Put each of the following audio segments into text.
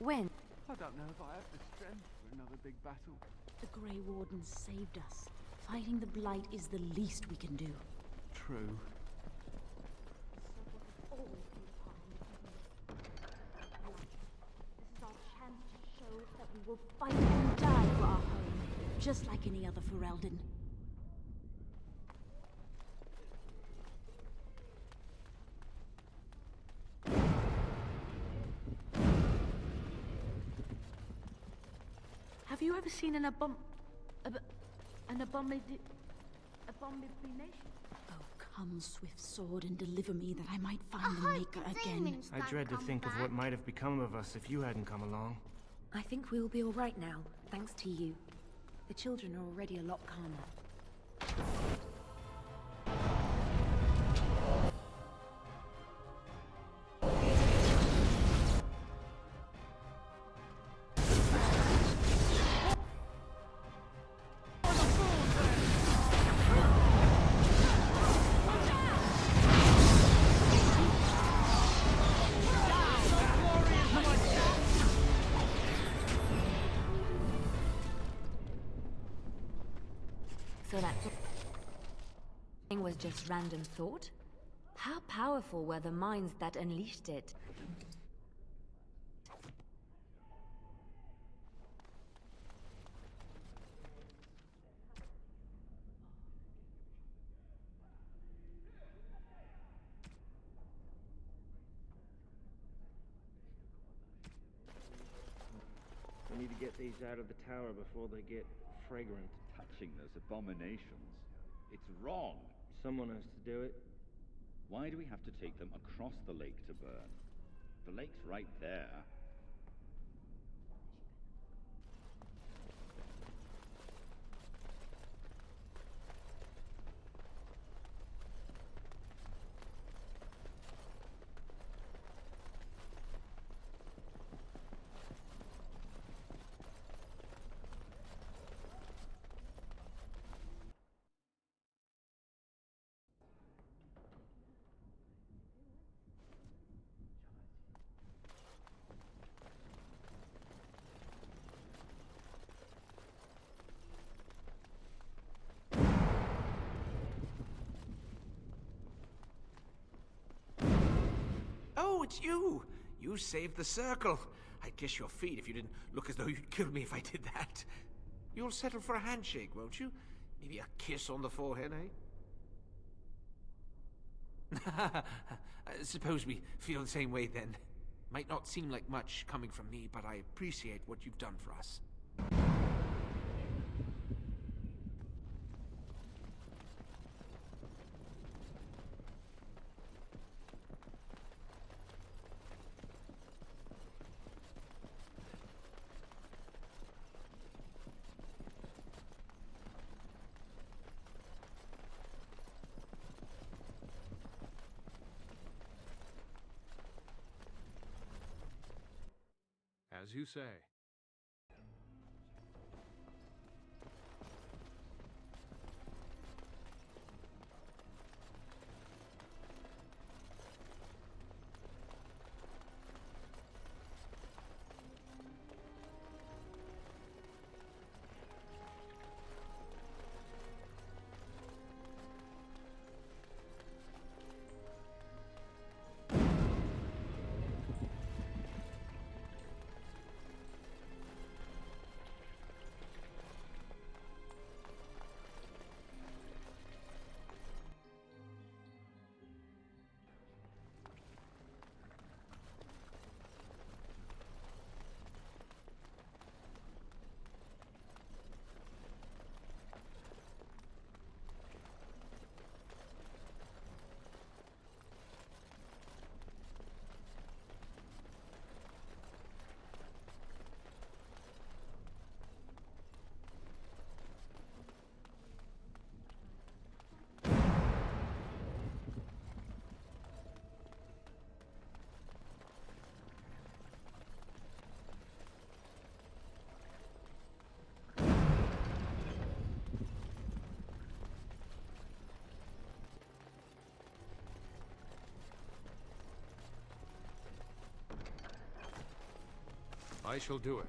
When? I don't know if I have the strength for another big battle. The Grey Wardens saved us. Fighting the Blight is the least we can do. True. This is our chance to show that we will fight and die for our home, just like any other Ferelden. Have you ever seen an abomination? Oh, come, swift sword, and deliver me that I might find the Maker again. I dread to think of what might have become of us if you hadn't come along. I think we'll be all right now, thanks to you. The children are already a lot calmer. So that thing was just random thought? How powerful were the minds that unleashed it? We need to get these out of the tower before they get fragrant. Touching those abominations. It's wrong. Someone has to do it. Why do we have to take them across the lake to burn? The lake's right there. Oh, it's you! You saved the circle. I'd kiss your feet if you didn't look as though you'd kill me if I did that. You'll settle for a handshake, won't you? Maybe a kiss on the forehead, eh? Suppose we feel the same way then. Might not seem like much coming from me, but I appreciate what you've done for us. As you say. I shall do it.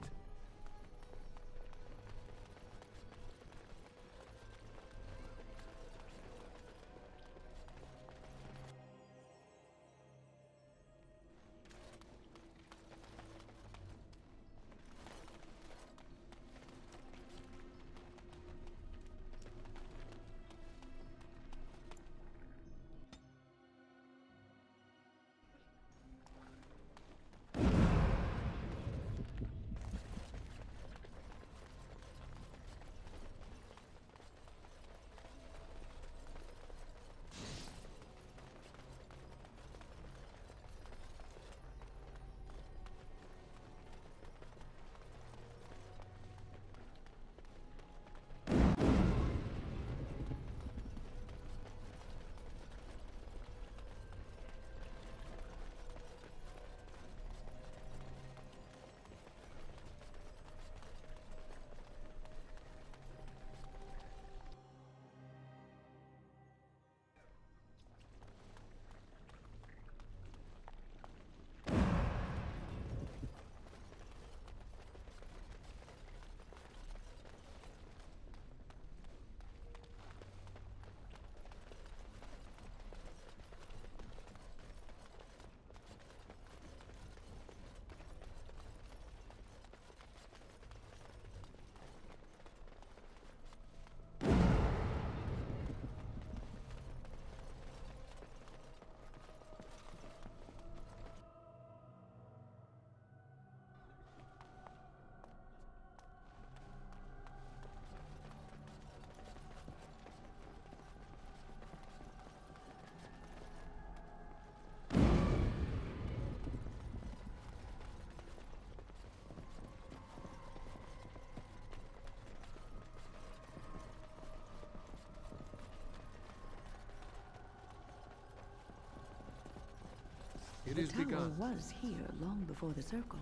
It is The tower begun. was here long before the circle.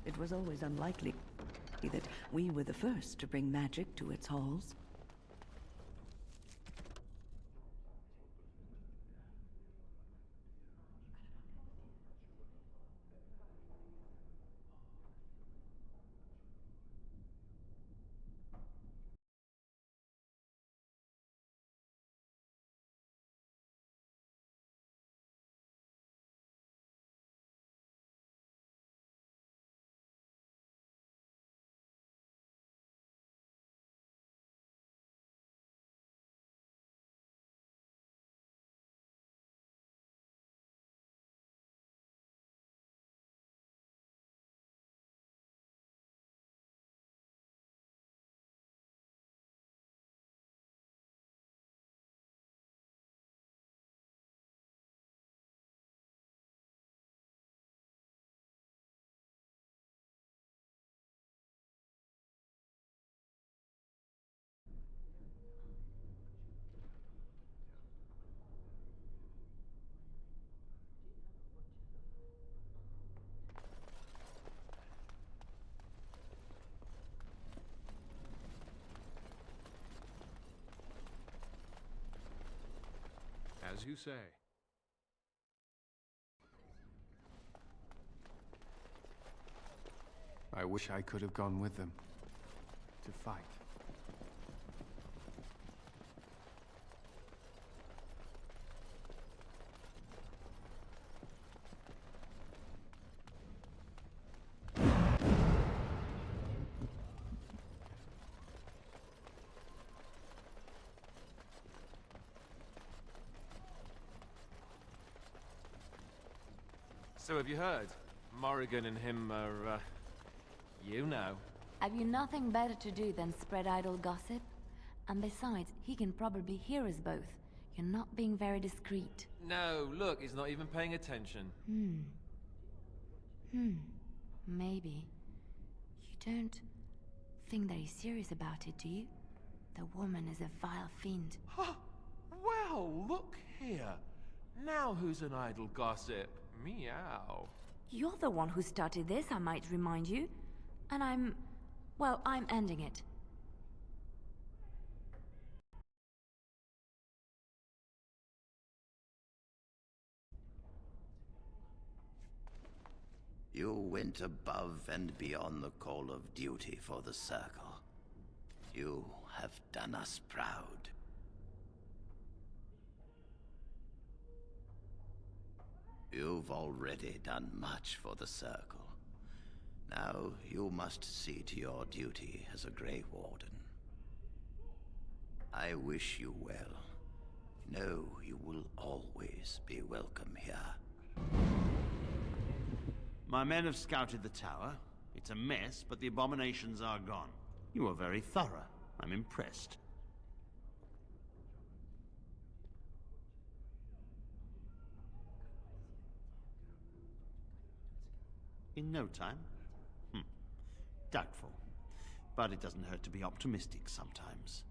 It was always unlikely that we were the first to bring magic to its halls. As you say. I wish I could have gone with them. To fight. So have you heard? Morrigan and him are, you know. Have you nothing better to do than spread idle gossip? And besides, he can probably hear us both. You're not being very discreet. No, look, he's not even paying attention. Maybe. You don't think that he's serious about it, do you? The woman is a vile fiend. Well, look here. Now who's an idle gossip? Meow. You're the one who started this, I might remind you. And I'm ending it. You went above and beyond the call of duty for the Circle. You have done us proud. You've already done much for the Circle. Now you must see to your duty as a Grey Warden. I wish you well. Know you will always be welcome here. My men have scouted the tower. It's a mess, but the abominations are gone. You are very thorough. I'm impressed. In no time? Doubtful. But it doesn't hurt to be optimistic sometimes.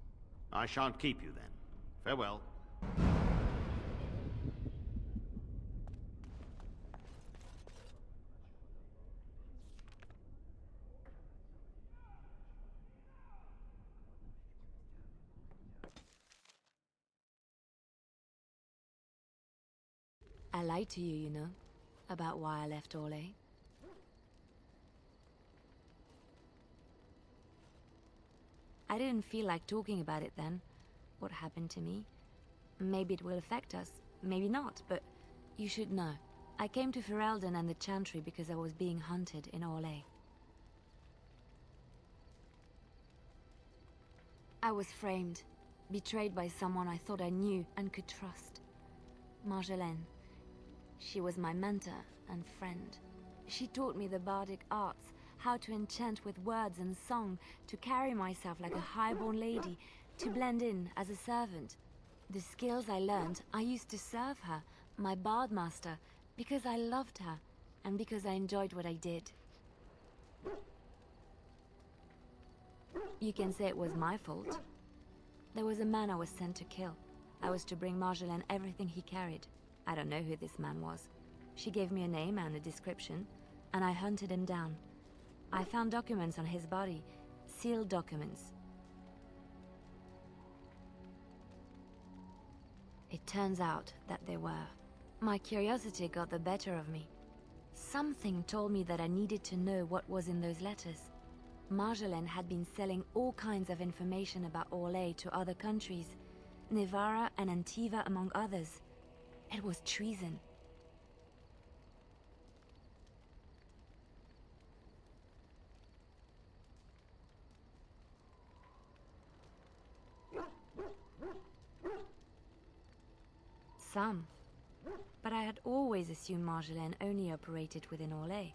I shan't keep you then. Farewell. I lied to you, you know, about why I left Orlais. I didn't feel like talking about it then, what happened to me. Maybe it will affect us, maybe not, but you should know. I came to Ferelden and the Chantry because I was being hunted in Orlais. I was framed, betrayed by someone I thought I knew and could trust. Marjolaine. She was my mentor and friend. She taught me the bardic arts, how to enchant with words and song, to carry myself like a highborn lady, to blend in as a servant. The skills I learned, I used to serve her, my bard master, because I loved her, and because I enjoyed what I did. You can say it was my fault. There was a man I was sent to kill. I was to bring Marjolaine everything he carried. I don't know who this man was. She gave me a name and a description, and I hunted him down. I found documents on his body, sealed documents. It turns out that they were. My curiosity got the better of me. Something told me that I needed to know what was in those letters. Marjolaine had been selling all kinds of information about Orlais to other countries, Nevarra and Antiva among others. It was treason. Some. But I had always assumed Marjolaine only operated within Orlais.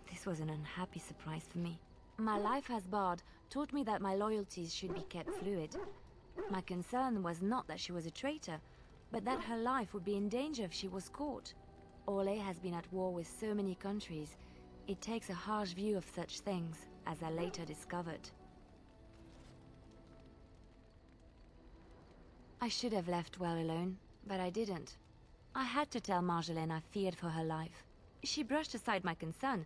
This was an unhappy surprise for me. My life as bard taught me that my loyalties should be kept fluid. My concern was not that she was a traitor, but that her life would be in danger if she was caught. Orlais has been at war with so many countries. It takes a harsh view of such things, as I later discovered. I should have left well alone, but I didn't. I had to tell Marjolaine I feared for her life. She brushed aside my concern.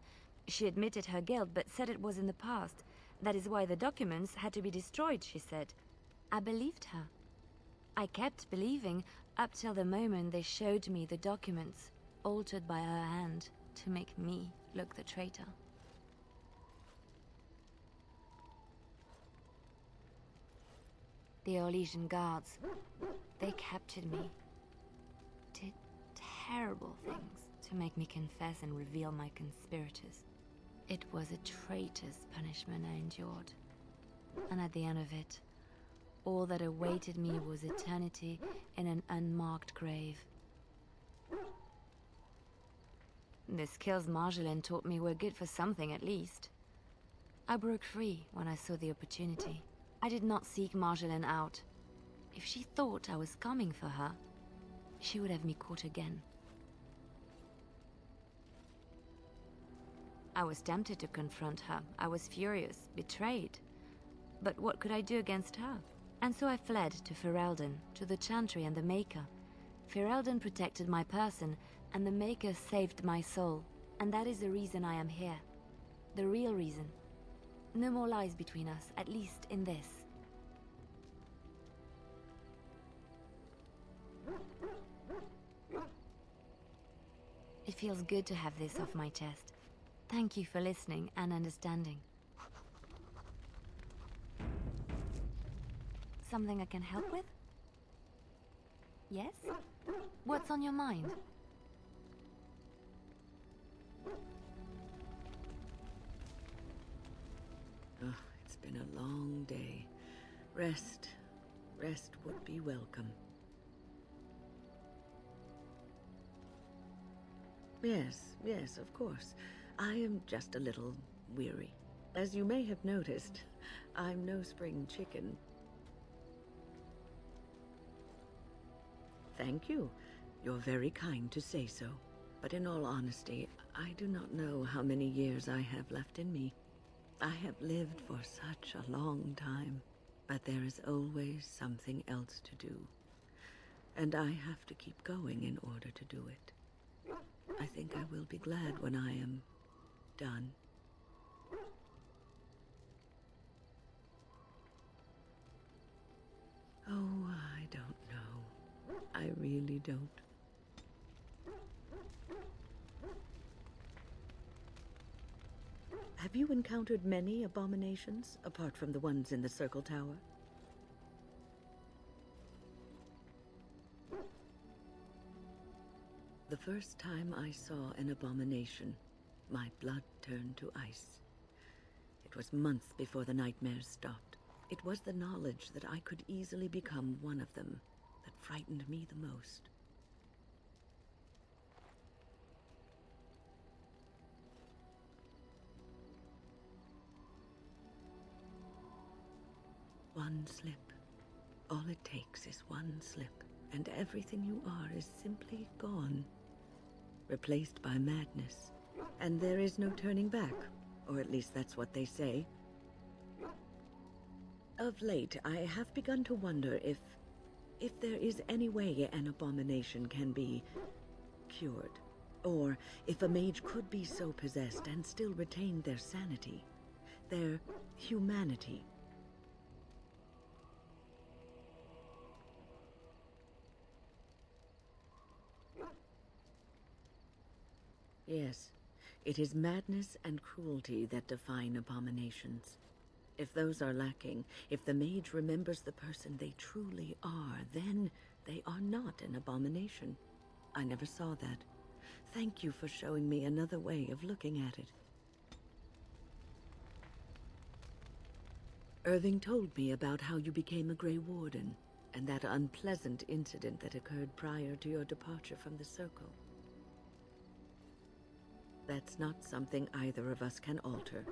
She admitted her guilt, but said it was in the past. That is why the documents had to be destroyed, she said. I believed her. I kept believing up till the moment they showed me the documents, altered by her hand, to make me look the traitor. The Orlesian guards, they captured me. Did terrible things to make me confess and reveal my conspirators. It was a traitor's punishment I endured. And at the end of it, all that awaited me was eternity in an unmarked grave. The skills Marjolaine taught me were good for something at least. I broke free when I saw the opportunity. I did not seek Marjolaine out. If she thought I was coming for her, she would have me caught again. I was tempted to confront her. I was furious, betrayed. But what could I do against her? And so I fled to Ferelden, to the Chantry and the Maker. Ferelden protected my person, and the Maker saved my soul. And that is the reason I am here. The real reason. No more lies between us, at least in this. If feels good to have this off my chest. Thank you for listening and understanding. Something I can help with? Yes? What's on your mind? Oh, it's been a long day. Rest would be welcome. Yes, of course. I am just a little weary. As you may have noticed, I'm no spring chicken. Thank you. You're very kind to say so. But in all honesty, I do not know how many years I have left in me. I have lived for such a long time, but there is always something else to do. And I have to keep going in order to do it. I think I will be glad when I am done. Oh, I don't know. I really don't. Have you encountered many abominations, apart from the ones in the Circle Tower? The first time I saw an abomination, my blood turned to ice. It was months before the nightmares stopped. It was the knowledge that I could easily become one of them that frightened me the most. One slip. All it takes is one slip, and everything you are is simply gone. Replaced by madness. And there is no turning back, or at least that's what they say. Of late, I have begun to wonder if there is any way an abomination can be cured, or if a mage could be so possessed and still retain their sanity, their humanity. Yes, it is madness and cruelty that define abominations. If those are lacking, if the mage remembers the person they truly are, then they are not an abomination. I never saw that. Thank you for showing me another way of looking at it. Irving told me about how you became a Grey Warden, and that unpleasant incident that occurred prior to your departure from the Circle. That's not something either of us can alter,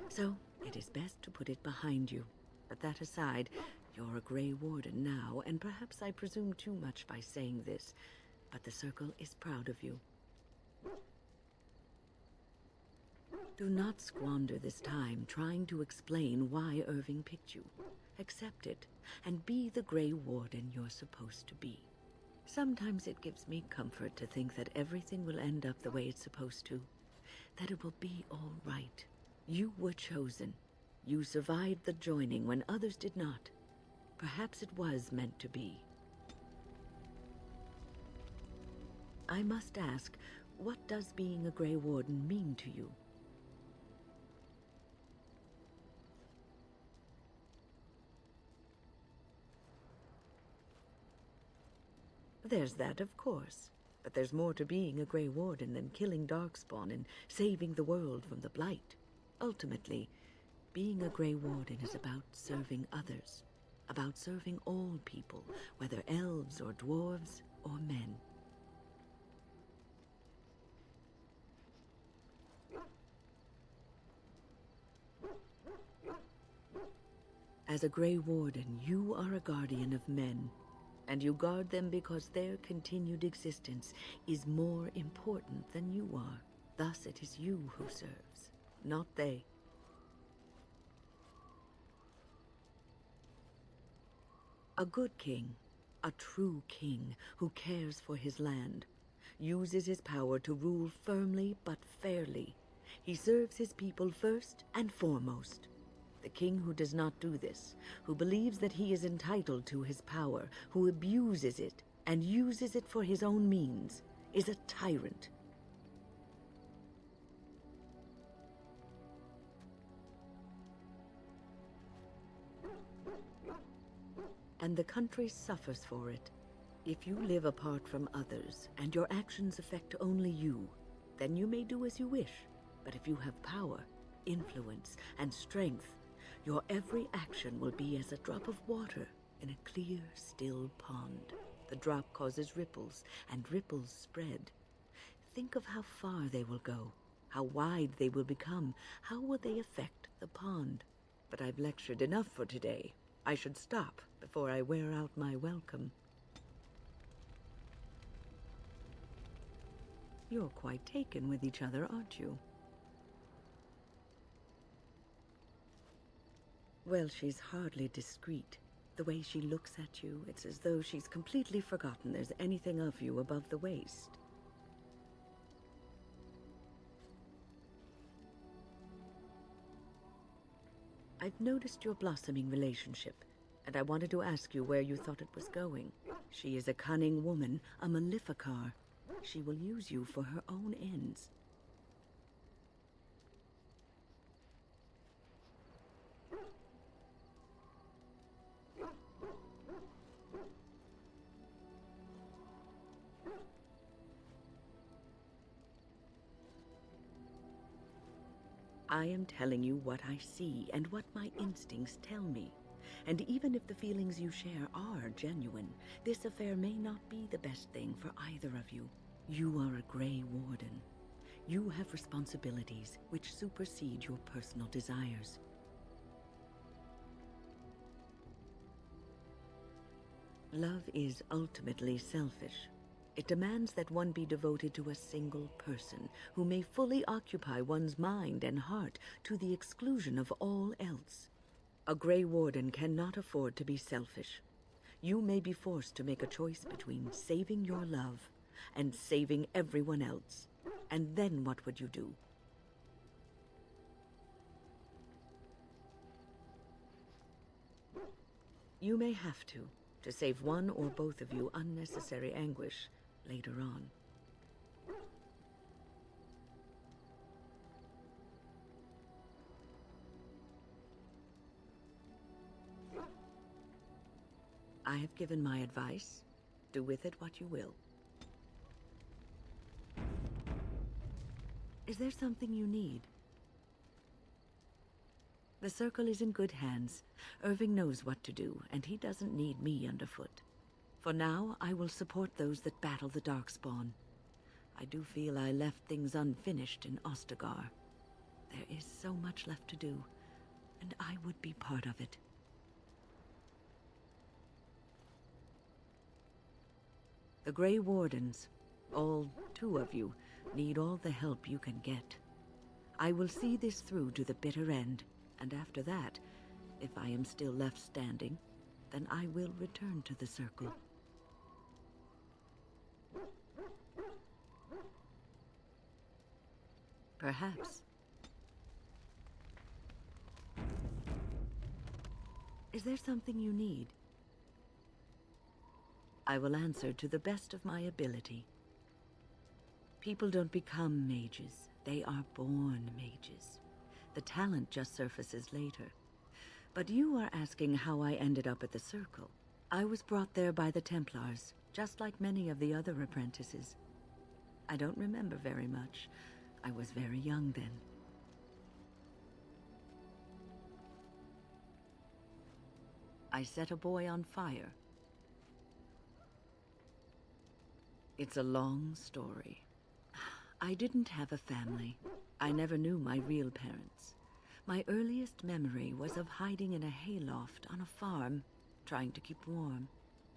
so it is best to put it behind you. But that aside, you're a Grey Warden now, and perhaps I presume too much by saying this, but the Circle is proud of you. Do not squander this time trying to explain why Irving picked you. Accept it, and be the Grey Warden you're supposed to be. Sometimes it gives me comfort to think that everything will end up the way it's supposed to. That it will be all right. You were chosen. You survived the joining when others did not. Perhaps it was meant to be. I must ask, what does being a Grey Warden mean to you? There's that, of course. But there's more to being a Grey Warden than killing Darkspawn and saving the world from the Blight. Ultimately, being a Grey Warden is about serving others. About serving all people, whether elves or dwarves or men. As a Grey Warden, you are a guardian of men. And you guard them because their continued existence is more important than you are. Thus it is you who serves, not they. A good king, a true king who cares for his land, uses his power to rule firmly but fairly. He serves his people first and foremost. The king who does not do this, who believes that he is entitled to his power, who abuses it and uses it for his own means, is a tyrant. and the country suffers for it. If you live apart from others, and your actions affect only you, then you may do as you wish. But if you have power, influence, and strength, your every action will be as a drop of water in a clear, still pond. The drop causes ripples, and ripples spread. Think of how far they will go, how wide they will become, how will they affect the pond. But I've lectured enough for today. I should stop before I wear out my welcome. You're quite taken with each other, aren't you? Well, she's hardly discreet. The way she looks at you, it's as though she's completely forgotten there's anything of you above the waist. I've noticed your blossoming relationship, and I wanted to ask you where you thought it was going. She is a cunning woman, a Maleficar. She will use you for her own ends. I am telling you what I see and what my instincts tell me. And even if the feelings you share are genuine, this affair may not be the best thing for either of you. You are a Grey Warden. You have responsibilities which supersede your personal desires. Love is ultimately selfish. It demands that one be devoted to a single person who may fully occupy one's mind and heart to the exclusion of all else. A Grey Warden cannot afford to be selfish. You may be forced to make a choice between saving your love and saving everyone else. And then what would you do? You may have to save one or both of you unnecessary anguish later on. I have given my advice. Do with it what you will. Is there something you need? The Circle is in good hands. Irving knows what to do, and he doesn't need me underfoot. For now, I will support those that battle the Darkspawn. I do feel I left things unfinished in Ostagar. There is so much left to do, and I would be part of it. The Grey Wardens, all 2 of you, need all the help you can get. I will see this through to the bitter end, and after that, if I am still left standing, then I will return to the Circle. Perhaps. Is there something you need? I will answer to the best of my ability. People don't become mages. They are born mages. The talent just surfaces later. But you are asking how I ended up at the Circle. I was brought there by the Templars, just like many of the other apprentices. I don't remember very much. I was very young then. I set a boy on fire. It's a long story. I didn't have a family. I never knew my real parents. My earliest memory was of hiding in a hayloft on a farm, trying to keep warm.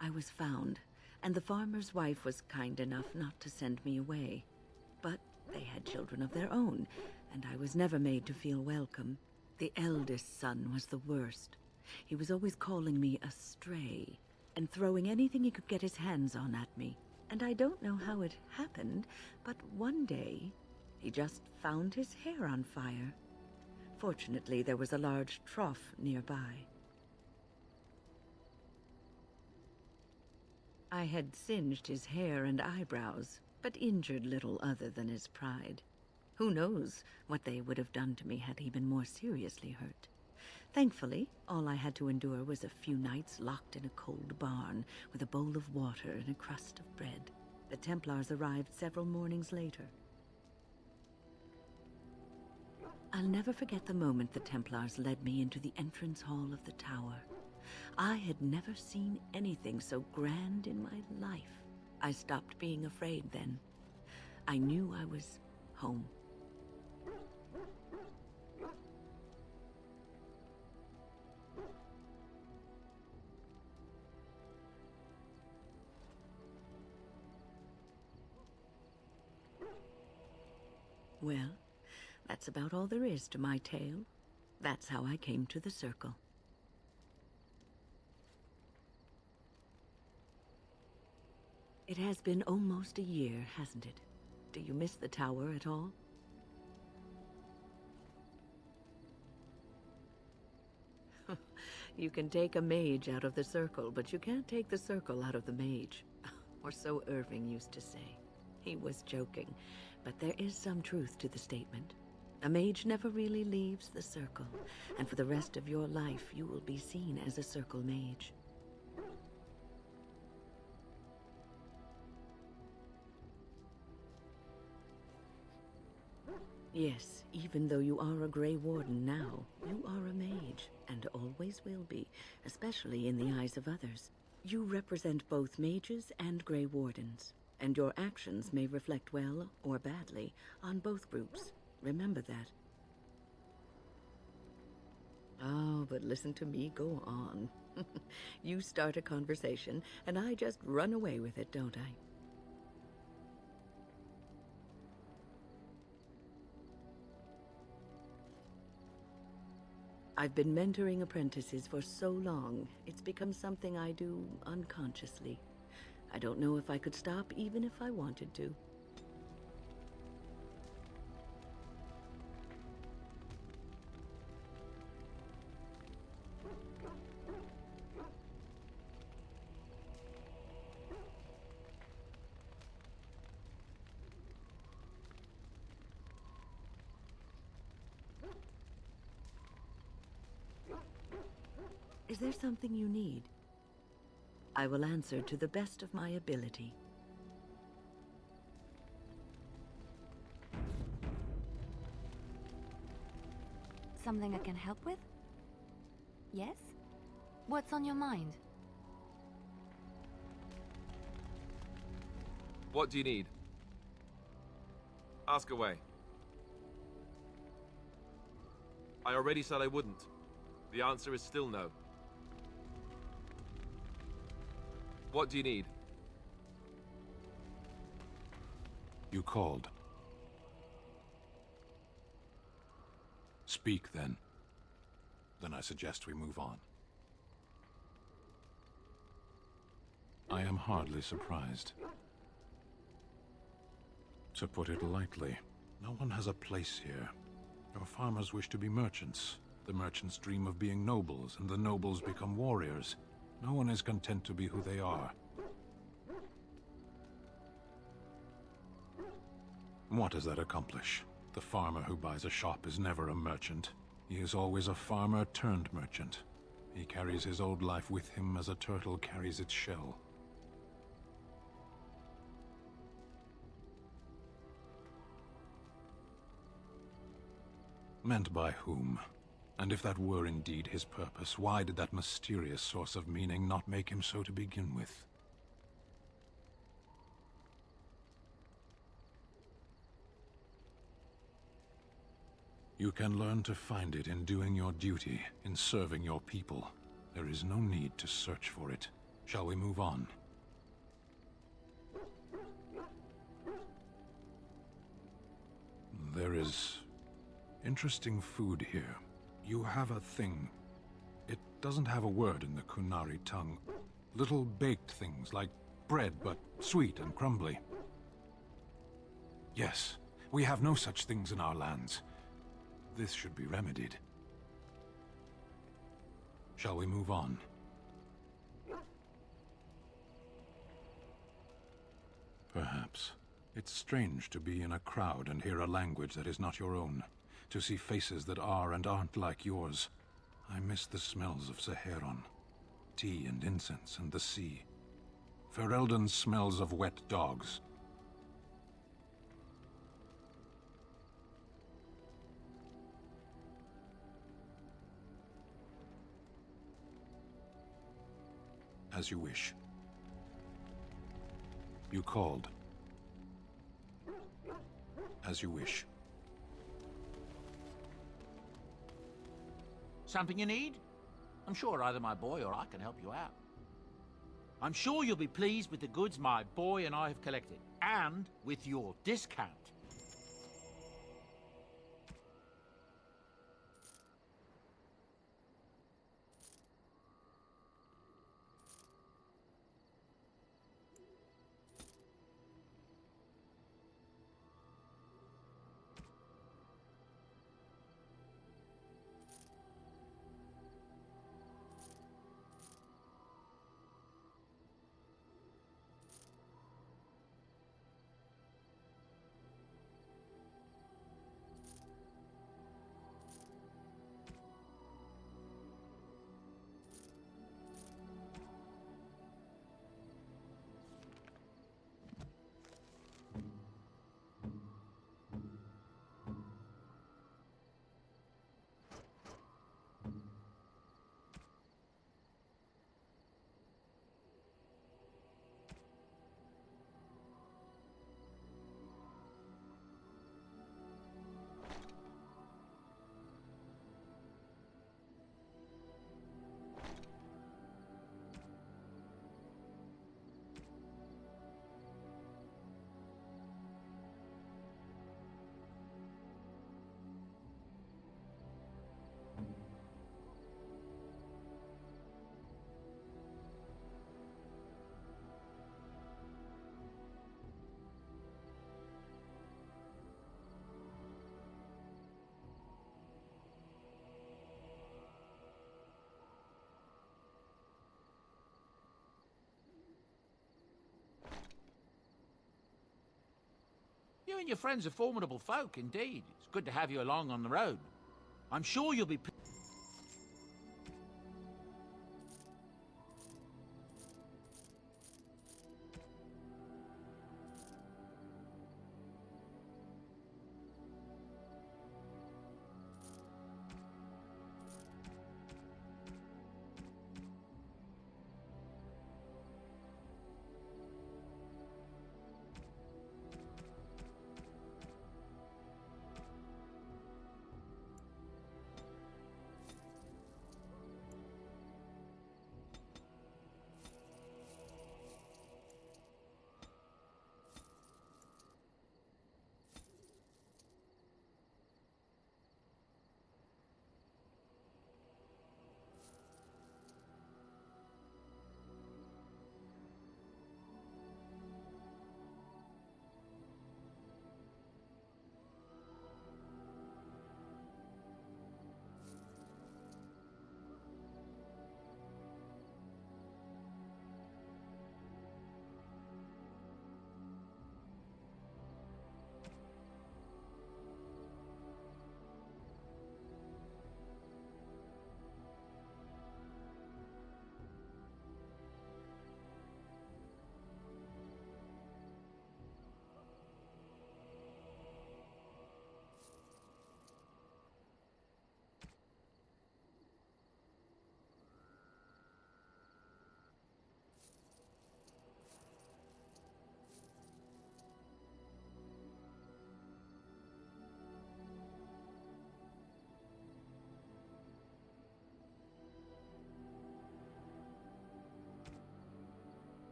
I was found, and the farmer's wife was kind enough not to send me away. But they had children of their own, and I was never made to feel welcome. The eldest son was the worst. He was always calling me a stray, and throwing anything he could get his hands on at me. And I don't know how it happened, but one day, he just found his hair on fire. Fortunately, there was a large trough nearby. I had singed his hair and eyebrows, but injured little other than his pride. Who knows what they would have done to me had he been more seriously hurt. Thankfully, all I had to endure was a few nights locked in a cold barn with a bowl of water and a crust of bread. The Templars arrived several mornings later. I'll never forget the moment the Templars led me into the entrance hall of the tower. I had never seen anything so grand in my life. I stopped being afraid then. I knew I was home. Well, that's about all there is to my tale. That's how I came to the Circle. It has been almost a year, hasn't it? Do you miss the tower at all? You can take a mage out of the Circle, but you can't take the Circle out of the mage. Or so Irving used to say. He was joking, but there is some truth to the statement. A mage never really leaves the Circle, and for the rest of your life you will be seen as a Circle mage. Yes, even though you are a Grey Warden now, you are a mage, and always will be, especially in the eyes of others. You represent both mages and Grey Wardens, and your actions may reflect well or badly on both groups. Remember that. Oh, but listen to me go on. You start a conversation, and I just run away with it, don't I? I've been mentoring apprentices for so long, it's become something I do unconsciously. I don't know if I could stop even if I wanted to. Is there something you need? I will answer to the best of my ability. Something I can help with? Yes? What's on your mind? What do you need? Ask away. I already said I wouldn't. The answer is still no. What do you need? You called. Speak, then. Then I suggest we move on. I am hardly surprised. To put it lightly, no one has a place here. Your farmers wish to be merchants. The merchants dream of being nobles, and the nobles become warriors. No one is content to be who they are. What does that accomplish? The farmer who buys a shop is never a merchant. He is always a farmer turned merchant. He carries his old life with him as a turtle carries its shell. Meant by whom? And if that were indeed his purpose, why did that mysterious source of meaning not make him so to begin with? You can learn to find it in doing your duty, in serving your people. There is no need to search for it. Shall we move on? There is interesting food here. You have a thing. It doesn't have a word in the Kunari tongue. Little baked things, like bread, but sweet and crumbly. Yes, we have no such things in our lands. This should be remedied. Shall we move on? Perhaps. It's strange to be in a crowd and hear a language that is not your own. To see faces that are and aren't like yours. I miss the smells of Saharon. Tea and incense and the sea. Ferelden smells of wet dogs. As you wish. You called. As you wish. Something you need? I'm sure either my boy or I can help you out. I'm sure you'll be pleased with the goods my boy and I have collected, and with your discount. You and your friends are formidable folk, indeed. It's good to have you along on the road. I'm sure you'll be...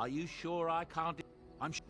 Are you sure I can't... I'm sure...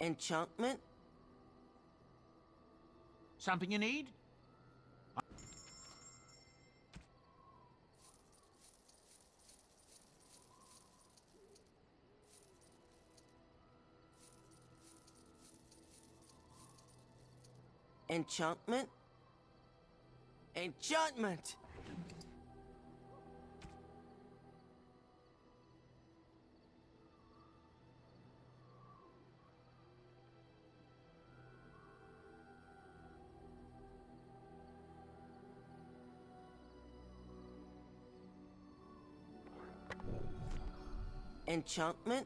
Enchantment? Something you need? Enchantment? Enchantment! Enchantment?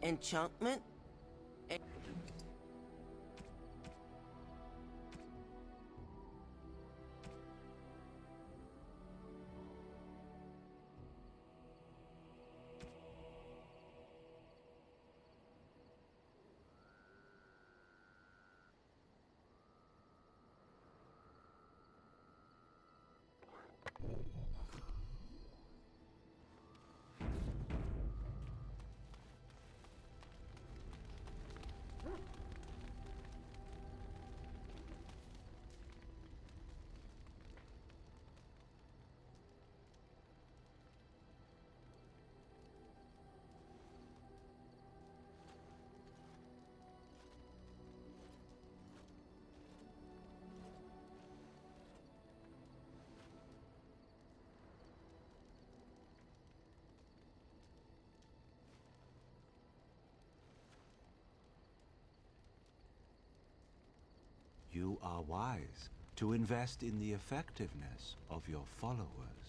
Enchantment? You are wise to invest in the effectiveness of your followers.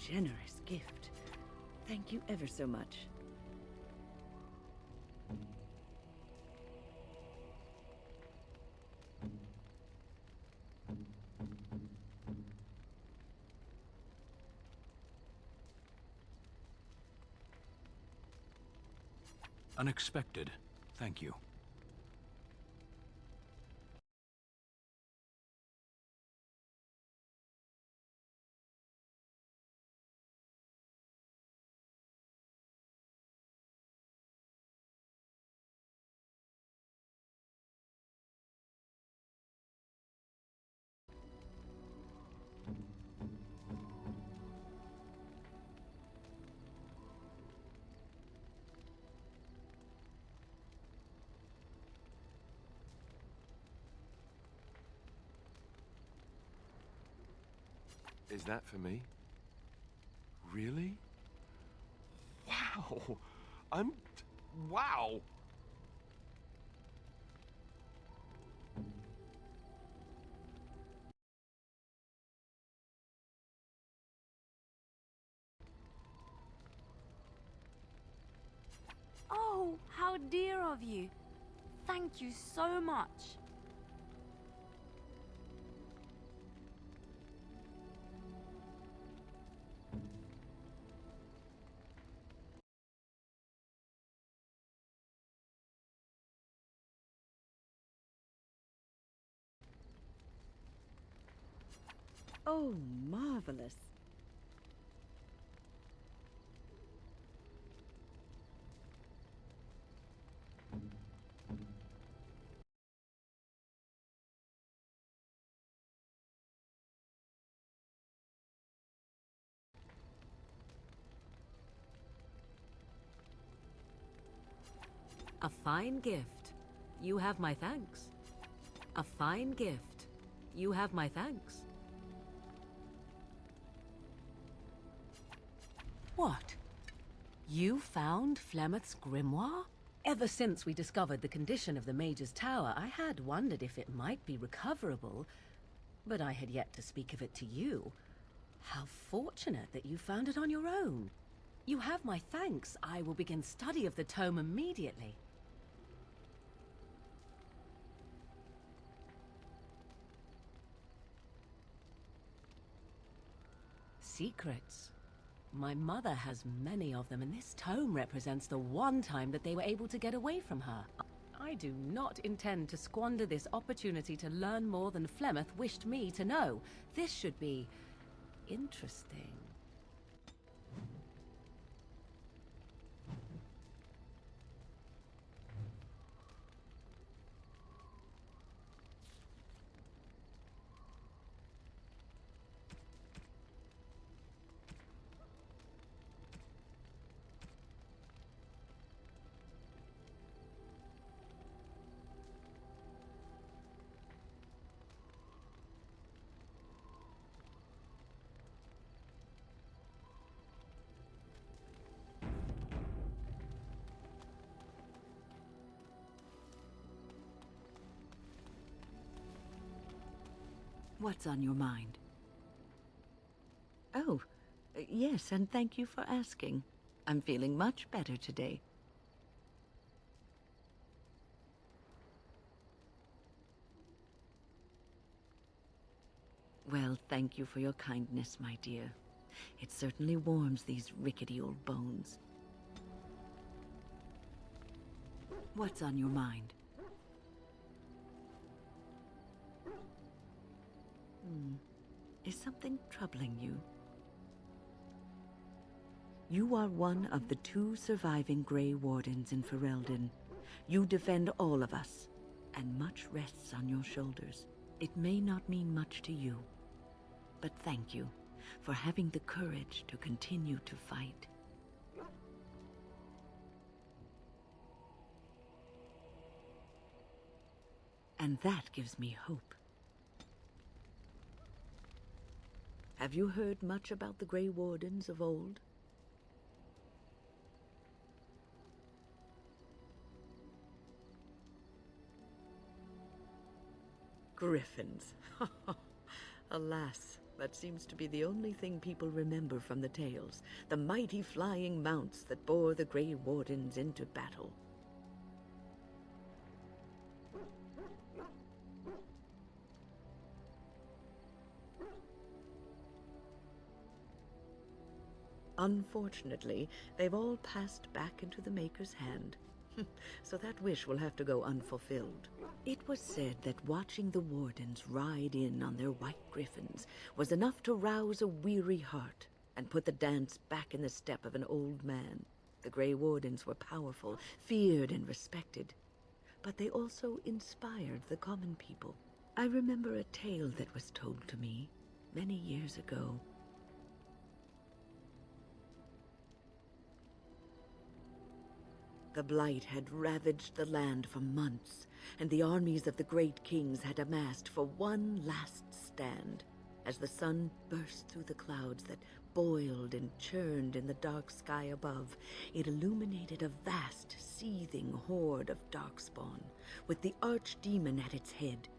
generous gift. Thank you ever so much. Unexpected. Thank you. Is that for me? Really? Wow! Wow! Oh, how dear of you. Thank you so much. Oh, marvelous. A fine gift. You have my thanks. A fine gift. You have my thanks. What? You found Flemeth's grimoire? Ever since we discovered the condition of the Mage's Tower, I had wondered if it might be recoverable, but I had yet to speak of it to you. How fortunate that you found it on your own. You have my thanks. I will begin study of the tome immediately. Secrets. My mother has many of them, and this tome represents the one time that they were able to get away from her. I do not intend to squander this opportunity to learn more than Flemeth wished me to know. This should be interesting. What's on your mind? Oh, yes, and thank you for asking. I'm feeling much better today. Well, thank you for your kindness, my dear. It certainly warms these rickety old bones. What's on your mind? Is something troubling you? You are one of the 2 surviving Grey Wardens in Ferelden. You defend all of us, and much rests on your shoulders. It may not mean much to you, but thank you for having the courage to continue to fight. And that gives me hope. Have you heard much about the Grey Wardens of old? Griffins. Alas, That seems to be the only thing people remember from the tales, the mighty flying mounts that bore the Grey Wardens into battle. Unfortunately, they've all passed back into the Maker's hand, so that wish will have to go unfulfilled. It was said that watching the Wardens ride in on their white griffins was enough to rouse a weary heart and put the dance back in the step of an old man. The Grey Wardens were powerful, feared and respected, but they also inspired the common people. I remember a tale that was told to me many years ago. The Blight had ravaged the land for months, and the armies of the great kings had amassed for one last stand. As the sun burst through the clouds that boiled and churned in the dark sky above, it illuminated a vast, seething horde of darkspawn, with the archdemon at its head.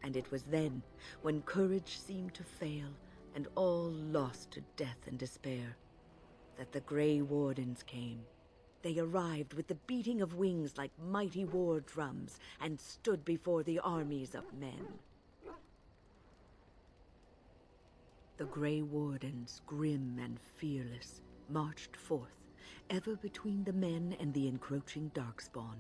And it was then, when courage seemed to fail and all lost to death and despair, that the Grey Wardens came. They arrived with the beating of wings like mighty war drums and stood before the armies of men. The Grey Wardens, grim and fearless, marched forth, ever between the men and the encroaching darkspawn.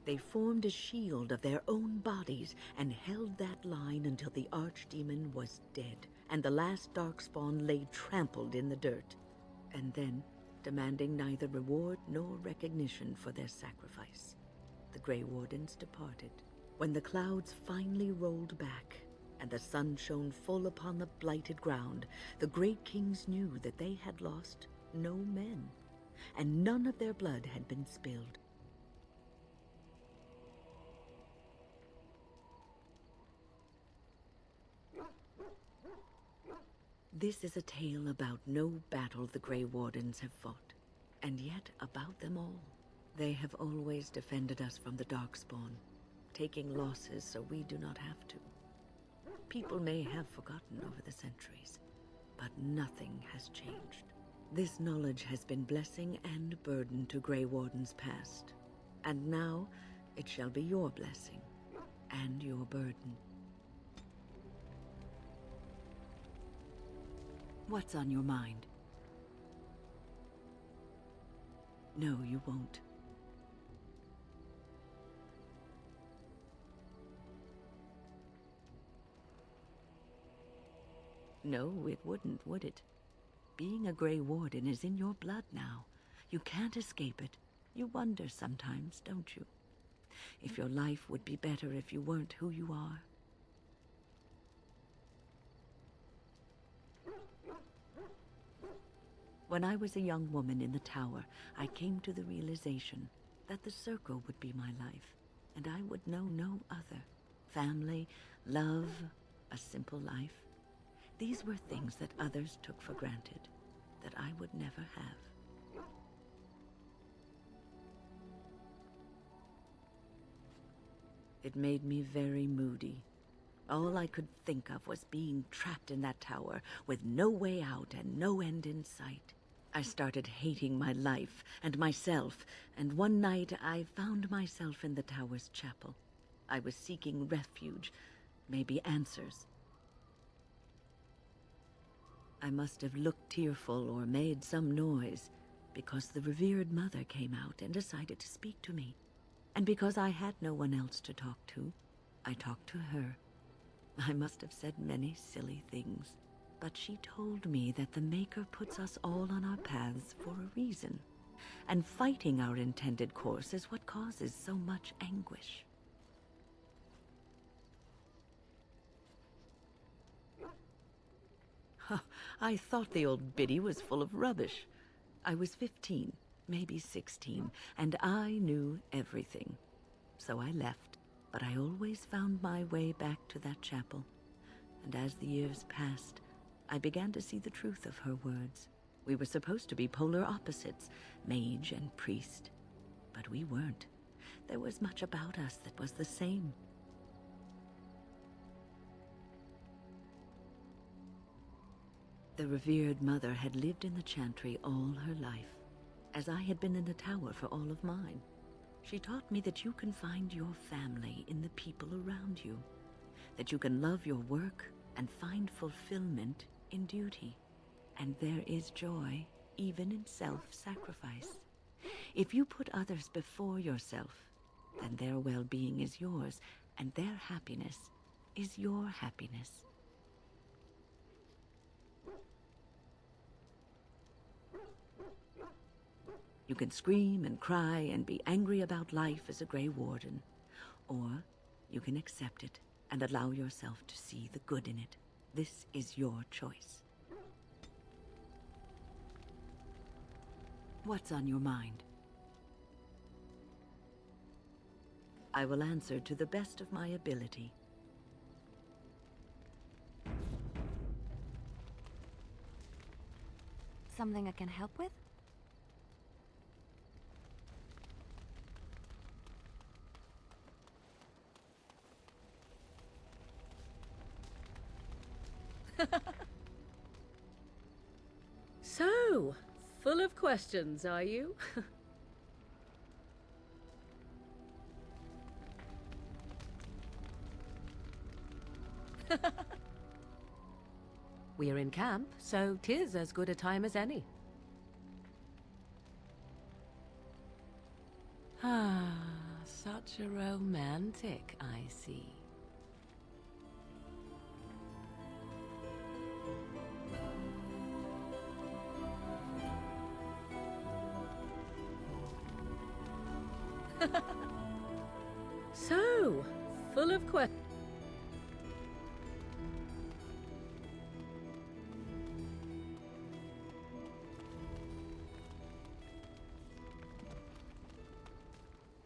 They formed a shield of their own bodies and held that line until the archdemon was dead and the last darkspawn lay trampled in the dirt. And then, demanding neither reward nor recognition for their sacrifice, the Grey Wardens departed. When the clouds finally rolled back and the sun shone full upon the blighted ground, the great kings knew that they had lost no men, and none of their blood had been spilled. This is a tale about no battle the Grey Wardens have fought, and yet about them all. They have always defended us from the Darkspawn, taking losses so we do not have to. People may have forgotten over the centuries, but nothing has changed. This knowledge has been blessing and burden to Grey Wardens past, and now it shall be your blessing and your burden. What's on your mind? No, you won't. No, it wouldn't, would it? Being a Grey Warden is in your blood now. You can't escape it. You wonder sometimes, don't you? If your life would be better if you weren't who you are. When I was a young woman in the tower, I came to the realization that the circle would be my life, and I would know no other. Family, love, a simple life. These were things that others took for granted, that I would never have. It made me very moody. All I could think of was being trapped in that tower with no way out and no end in sight. I started hating my life and myself, and one night I found myself in the tower's chapel. I was seeking refuge, maybe answers. I must have looked tearful or made some noise, because the revered mother came out and decided to speak to me. And because I had no one else to talk to, I talked to her. I must have said many silly things, but she told me that the Maker puts us all on our paths for a reason, and fighting our intended course is what causes so much anguish. I thought the old biddy was full of rubbish. I was 15, maybe 16, and I knew everything. So I left, but I always found my way back to that chapel. And as the years passed, I began to see the truth of her words. We were supposed to be polar opposites, mage and priest. But we weren't. There was much about us that was the same. The revered mother had lived in the chantry all her life, as I had been in the tower for all of mine. She taught me that you can find your family in the people around you, that you can love your work and find fulfillment in duty. And there is joy even in self-sacrifice. If you put others before yourself, then their well-being is yours, and their happiness is your happiness. You can scream and cry and be angry about life as a Grey Warden, or you can accept it and allow yourself to see the good in it. This is your choice. What's on your mind? I will answer to the best of my ability. Something I can help with? So, full of questions, are you? We're in camp, so 'tis as good a time as any. Ah, such a romantic, I see. So, full of questions.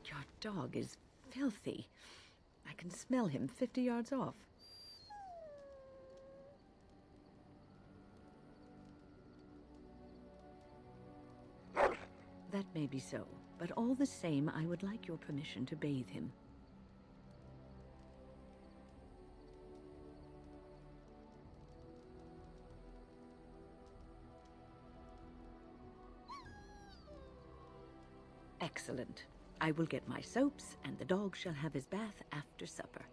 Your dog is filthy. I can smell him 50 yards off. That may be so, but all the same, I would like your permission to bathe him. Excellent. I will get my soaps, and the dog shall have his bath after supper.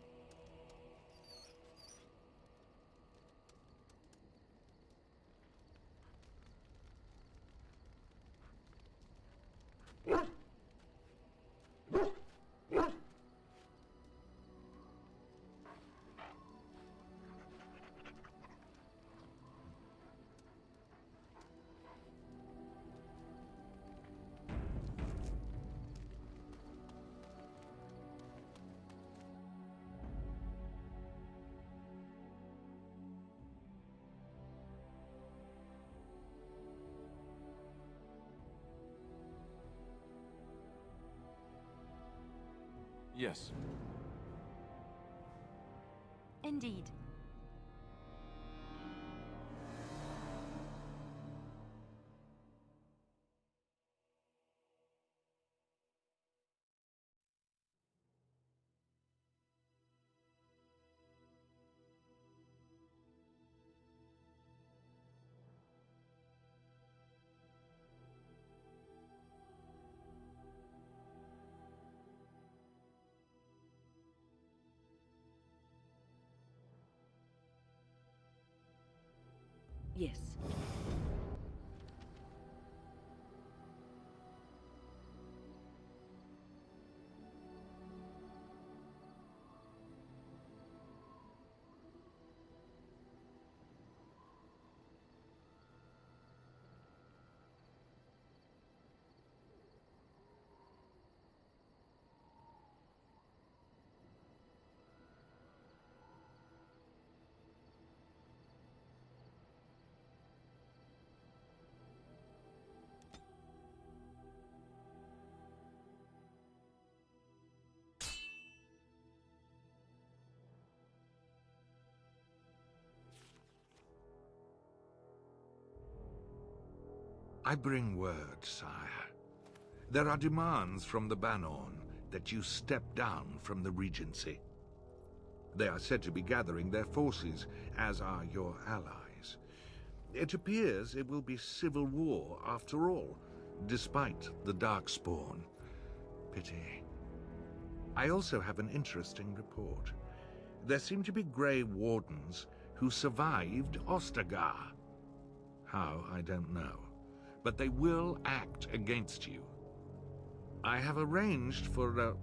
Yes. Indeed. Yes. I bring word, sire. There are demands from the Banorn that you step down from the Regency. They are said to be gathering their forces, as are your allies. It appears it will be civil war after all, despite the Darkspawn. Pity. I also have an interesting report. There seem to be Grey Wardens who survived Ostagar. How, I don't know. But they will act against you. I have arranged for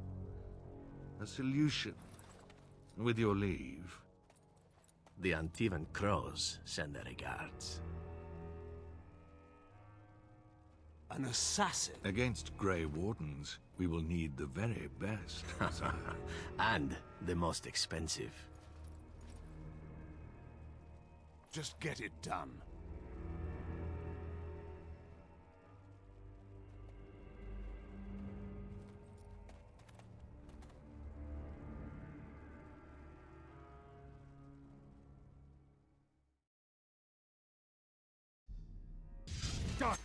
a solution, with your leave. The Antivan Crows send their regards. An assassin? Against Grey Wardens, we will need the very best, sire. And the most expensive. Just get it done. Done.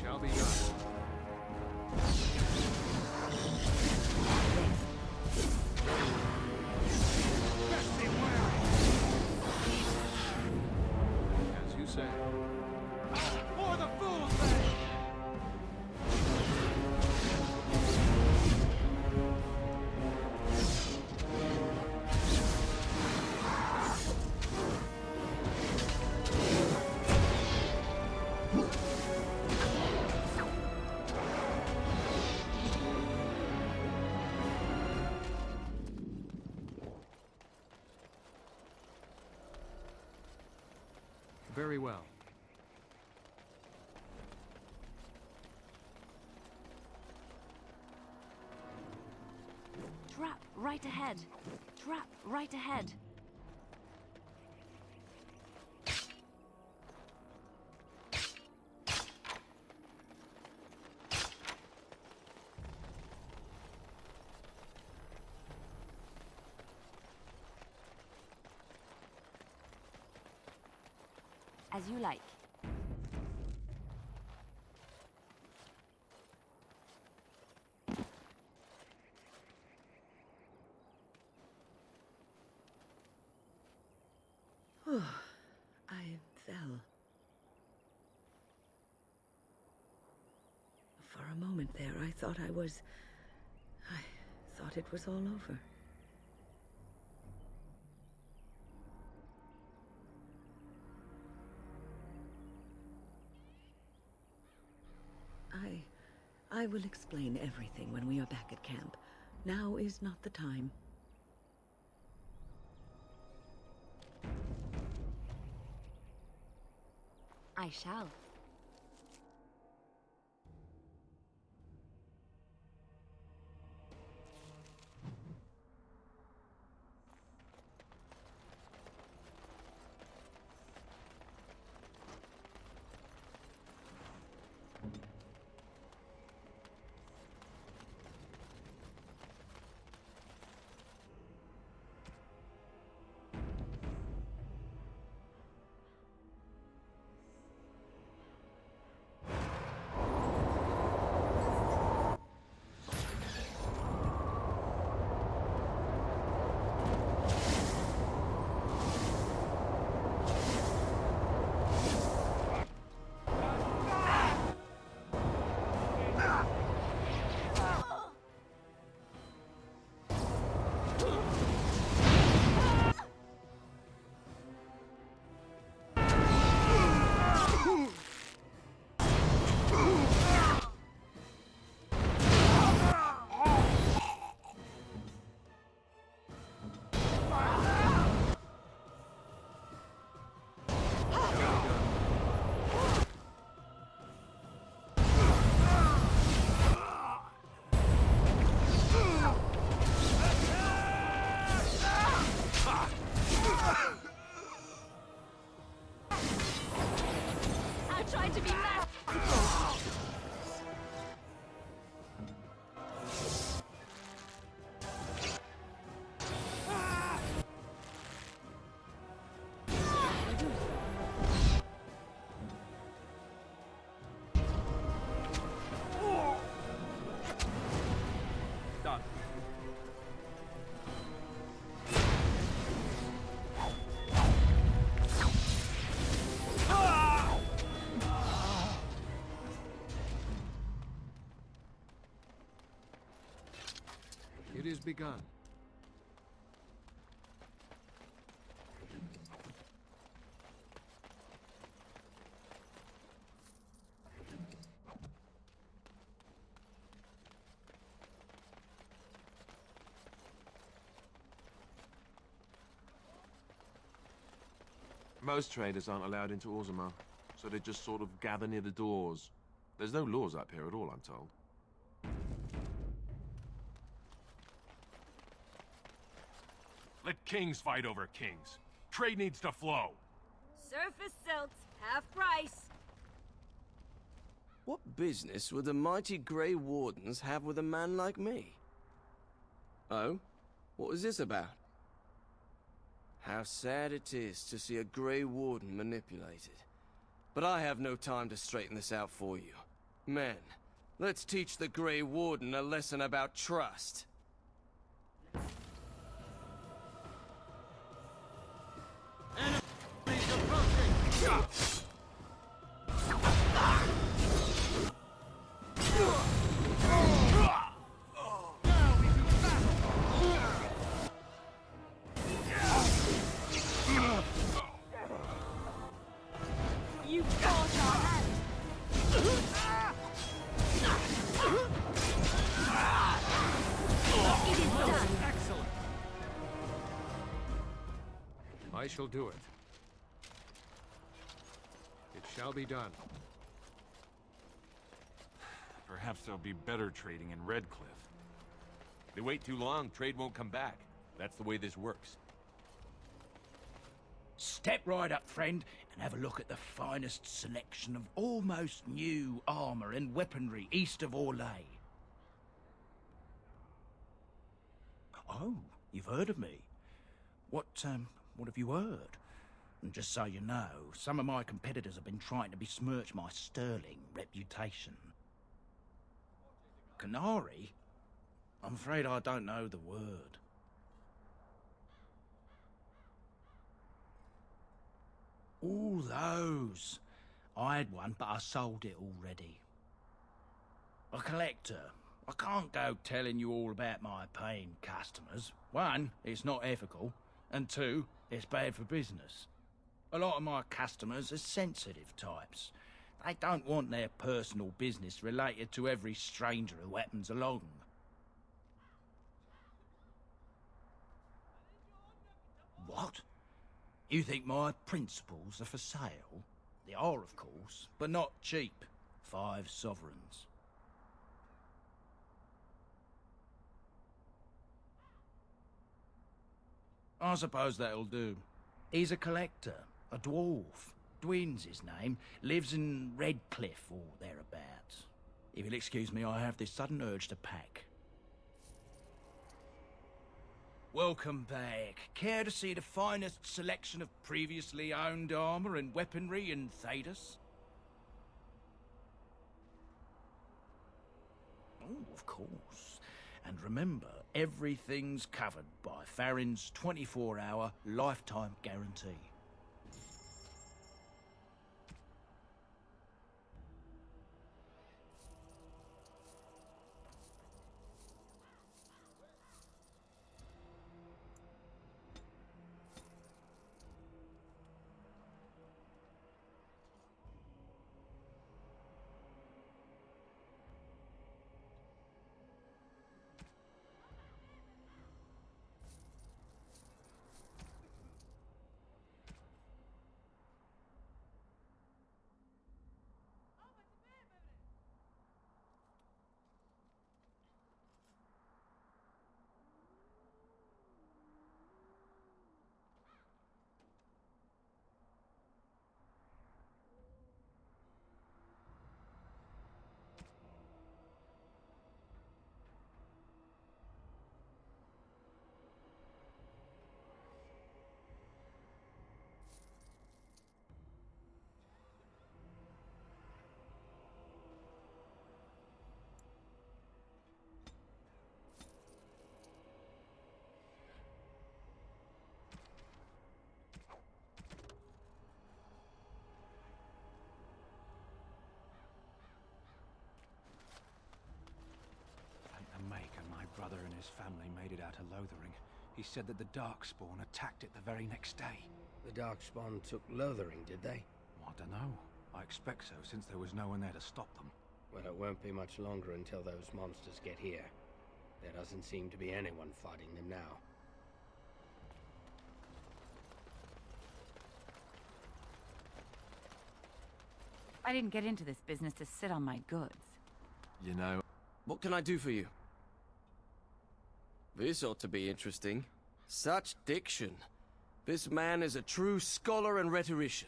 Shall be done. Very well. Trap right ahead. Trap right ahead. As you like. I fell. For a moment there, I thought I thought it was all over. I will explain everything when we are back at camp. Now is not the time. I shall. It is begun. Most traders aren't allowed into Orzammar, so they just sort of gather near the doors. There's no laws up here at all, I'm told. Let kings fight over kings. Trade needs to flow. Surface silks, half price. What business would the mighty Grey Wardens have with a man like me? Oh? What was this about? How sad it is to see a Grey Warden manipulated. But I have no time to straighten this out for you. Men, let's teach the Grey Warden a lesson about trust. You forced our hand. It is done. Excellent. I shall do it. Shall be done. Perhaps there'll be better trading in Redcliffe. They wait too long, trade won't come back. That's the way this works. Step right up, friend, and have a look at the finest selection of almost new armor and weaponry east of Orlais. Oh, you've heard of me. What have you heard? And just so you know, some of my competitors have been trying to besmirch my sterling reputation. Canary? I'm afraid I don't know the word. All those. I had one, but I sold it already. A collector. I can't go telling you all about my paying customers. One, it's not ethical, and two, it's bad for business. A lot of my customers are sensitive types. They don't want their personal business related to every stranger who happens along. What? You think my principles are for sale? They are, of course, but not cheap. 5 sovereigns. I suppose that'll do. He's a collector, a dwarf. Dwin's his name, lives in Redcliffe or thereabouts. If you'll excuse me, I have this sudden urge to pack. Welcome back. Care to see the finest selection of previously owned armor and weaponry in Thedas? Oh, of course. And remember, everything's covered by Farron's 24-hour lifetime guarantee. Brother and his family made it out of Lothering. He said that the Darkspawn attacked it the very next day. The Darkspawn took Lothering, did they? I don't know. I expect so, since there was no one there to stop them. Well, it won't be much longer until those monsters get here. There doesn't seem to be anyone fighting them now. I didn't get into this business to sit on my goods. You know... What can I do for you? This ought to be interesting. Such diction. This man is a true scholar and rhetorician.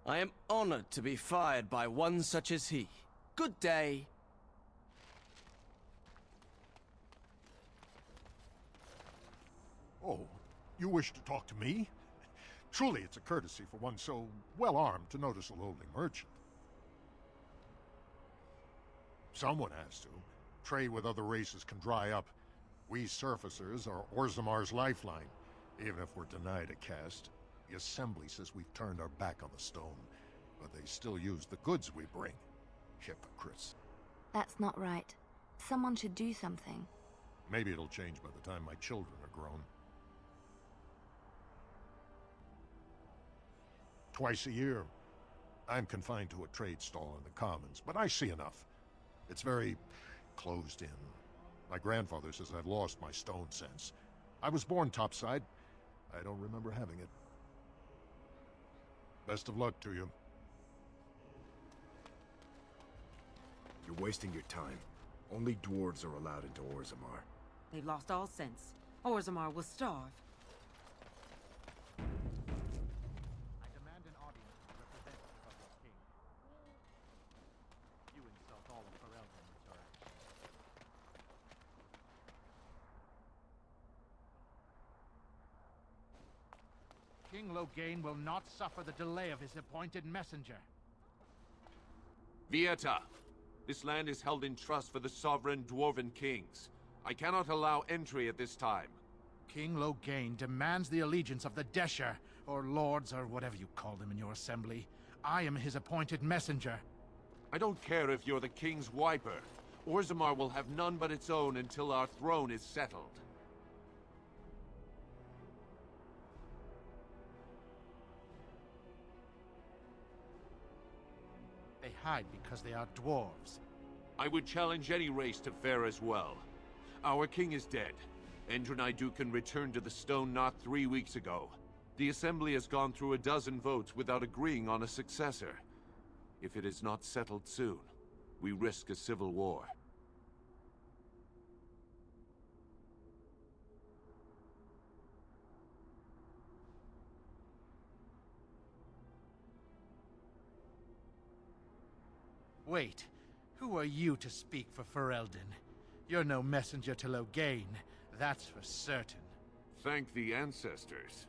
I am honored to be fired by one such as he. Good day. Oh, you wish to talk to me? Truly, it's a courtesy for one so well-armed to notice a lowly merchant. Someone has to. Trade with other races can dry up. We surfacers are Orzamar's lifeline. Even if we're denied a caste, the Assembly says we've turned our back on the stone, but they still use the goods we bring. Hypocrites. That's not right. Someone should do something. Maybe it'll change by the time my children are grown. Twice a year, I'm confined to a trade stall in the Commons, but I see enough. It's very closed in. My grandfather says I've lost my stone sense. I was born topside. I don't remember having it. Best of luck to you. wasting your time. Only dwarves are allowed into Orzammar. They've lost all sense. Orzammar will starve. I demand an audience with the representative of the king. You insult all of Ferelden with your actions. King Loghain will not suffer the delay of his appointed messenger. Vieta, this land is held in trust for the sovereign dwarven kings. I cannot allow entry at this time. King Loghain demands the allegiance of the Desher, or lords, or whatever you call them in your assembly. I am his appointed messenger. I don't care if you're the king's wiper. Orzammar will have none but its own until our throne is settled. They hide because they are dwarves. I would challenge any race to fare as well. Our king is dead. Endrunai Dukan returned to the Stone Knot 3 weeks ago. The Assembly has gone through a dozen votes without agreeing on a successor. If it is not settled soon, we risk a civil war. Wait, who are you to speak for Ferelden? You're no messenger to Loghain, that's for certain. Thank the ancestors.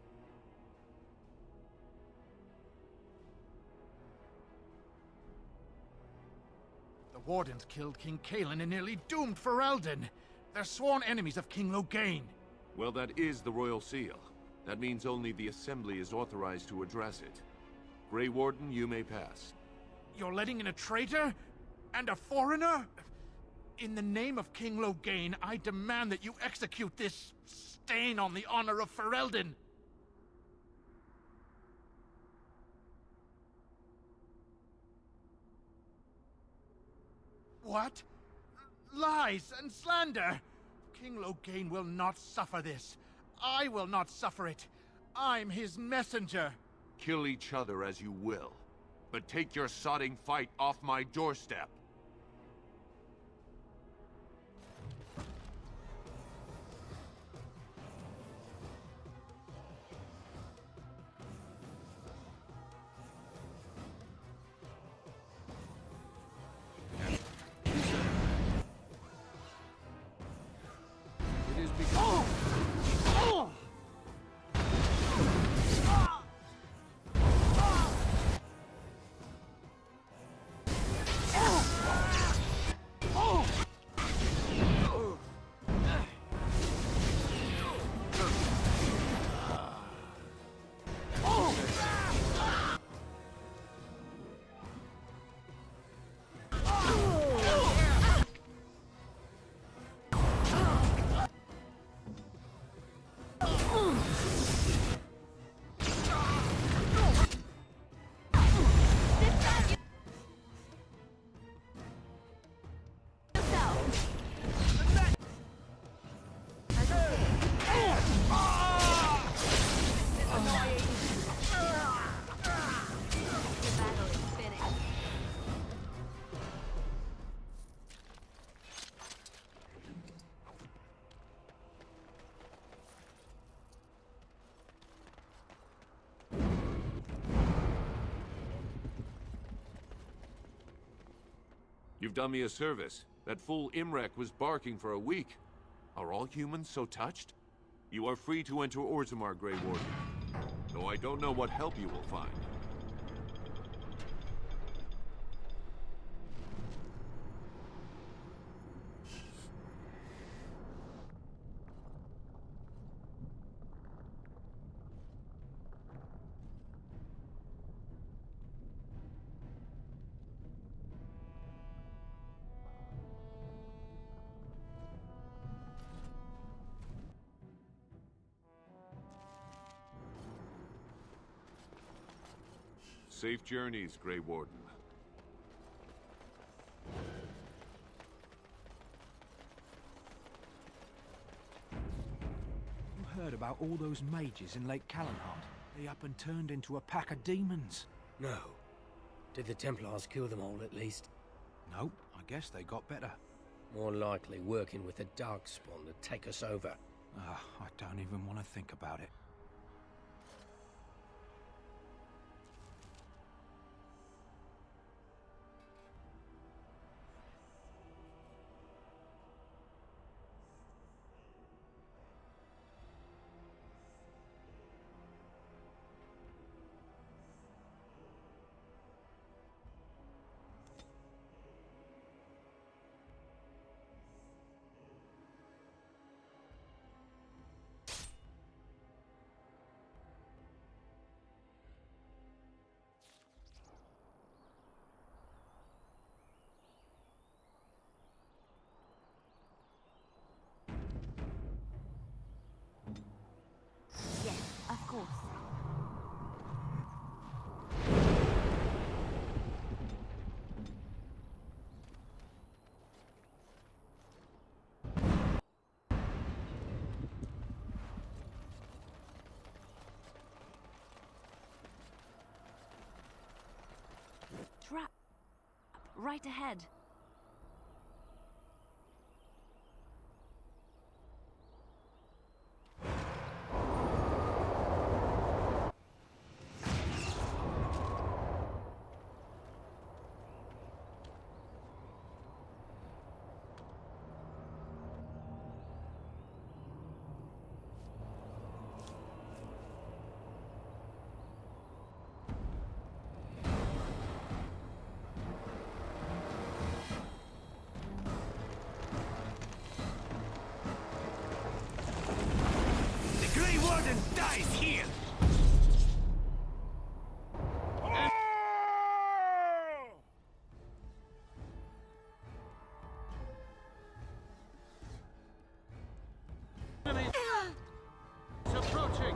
The Wardens killed King Cailan and nearly doomed Ferelden. They're sworn enemies of King Loghain. Well, that is the Royal Seal. That means only the Assembly is authorized to address it. Grey Warden, you may pass. You're letting in a traitor? And a foreigner? In the name of King Loghain, I demand that you execute this stain on the honor of Ferelden. What? Lies and slander! King Loghain will not suffer this. I will not suffer it. I'm his messenger. Kill each other as you will. But take your sodding fight off my doorstep. It is begun. You've done me a service. That fool Imrek was barking for a week. Are all humans so touched? You are free to enter Orzammar, Grey Warden. Though I don't know what help you will find. Safe journeys, Grey Warden. You heard about all those mages in Lake Callanheart? They up and turned into a pack of demons. No. Did the Templars kill them all, at least? No, I I guess they got better. More likely working with the Darkspawn to take us over. I don't even want to think about it. Yes, of course. Trap. Right ahead. The Grey Warden dies here! It's approaching!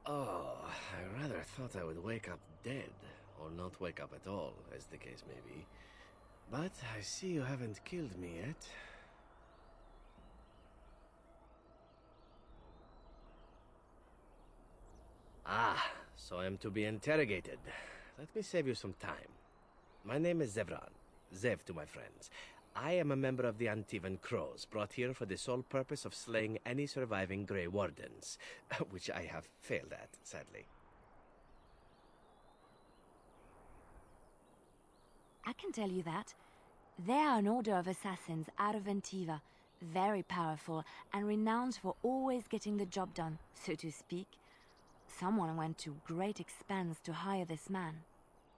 I rather thought I would wake up dead, or not wake up at all, as the case may be. But I see you haven't killed me yet. Ah, so I am to be interrogated. Let me save you some time. My name is Zevran. Zev to my friends. I am a member of the Antivan Crows, brought here for the sole purpose of slaying any surviving Grey Wardens, which I have failed at, sadly. I can tell you that. They are an order of assassins out of Antiva, very powerful and renowned for always getting the job done, so to speak. Someone went to great expense to hire this man.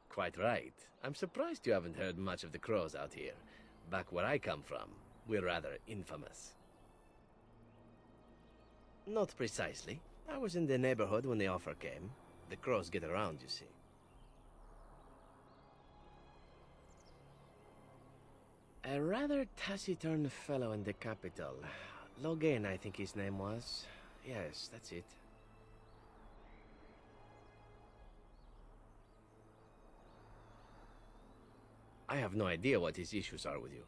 Quite right. I'm surprised you haven't heard much of the Crows out here. Back where I come from, we're rather infamous. Not precisely. I was in the neighborhood when the offer came. The Crows get around, you see. A rather taciturn fellow in the capital. Logain, I think his name was. Yes, that's it. I have no idea what his issues are with you.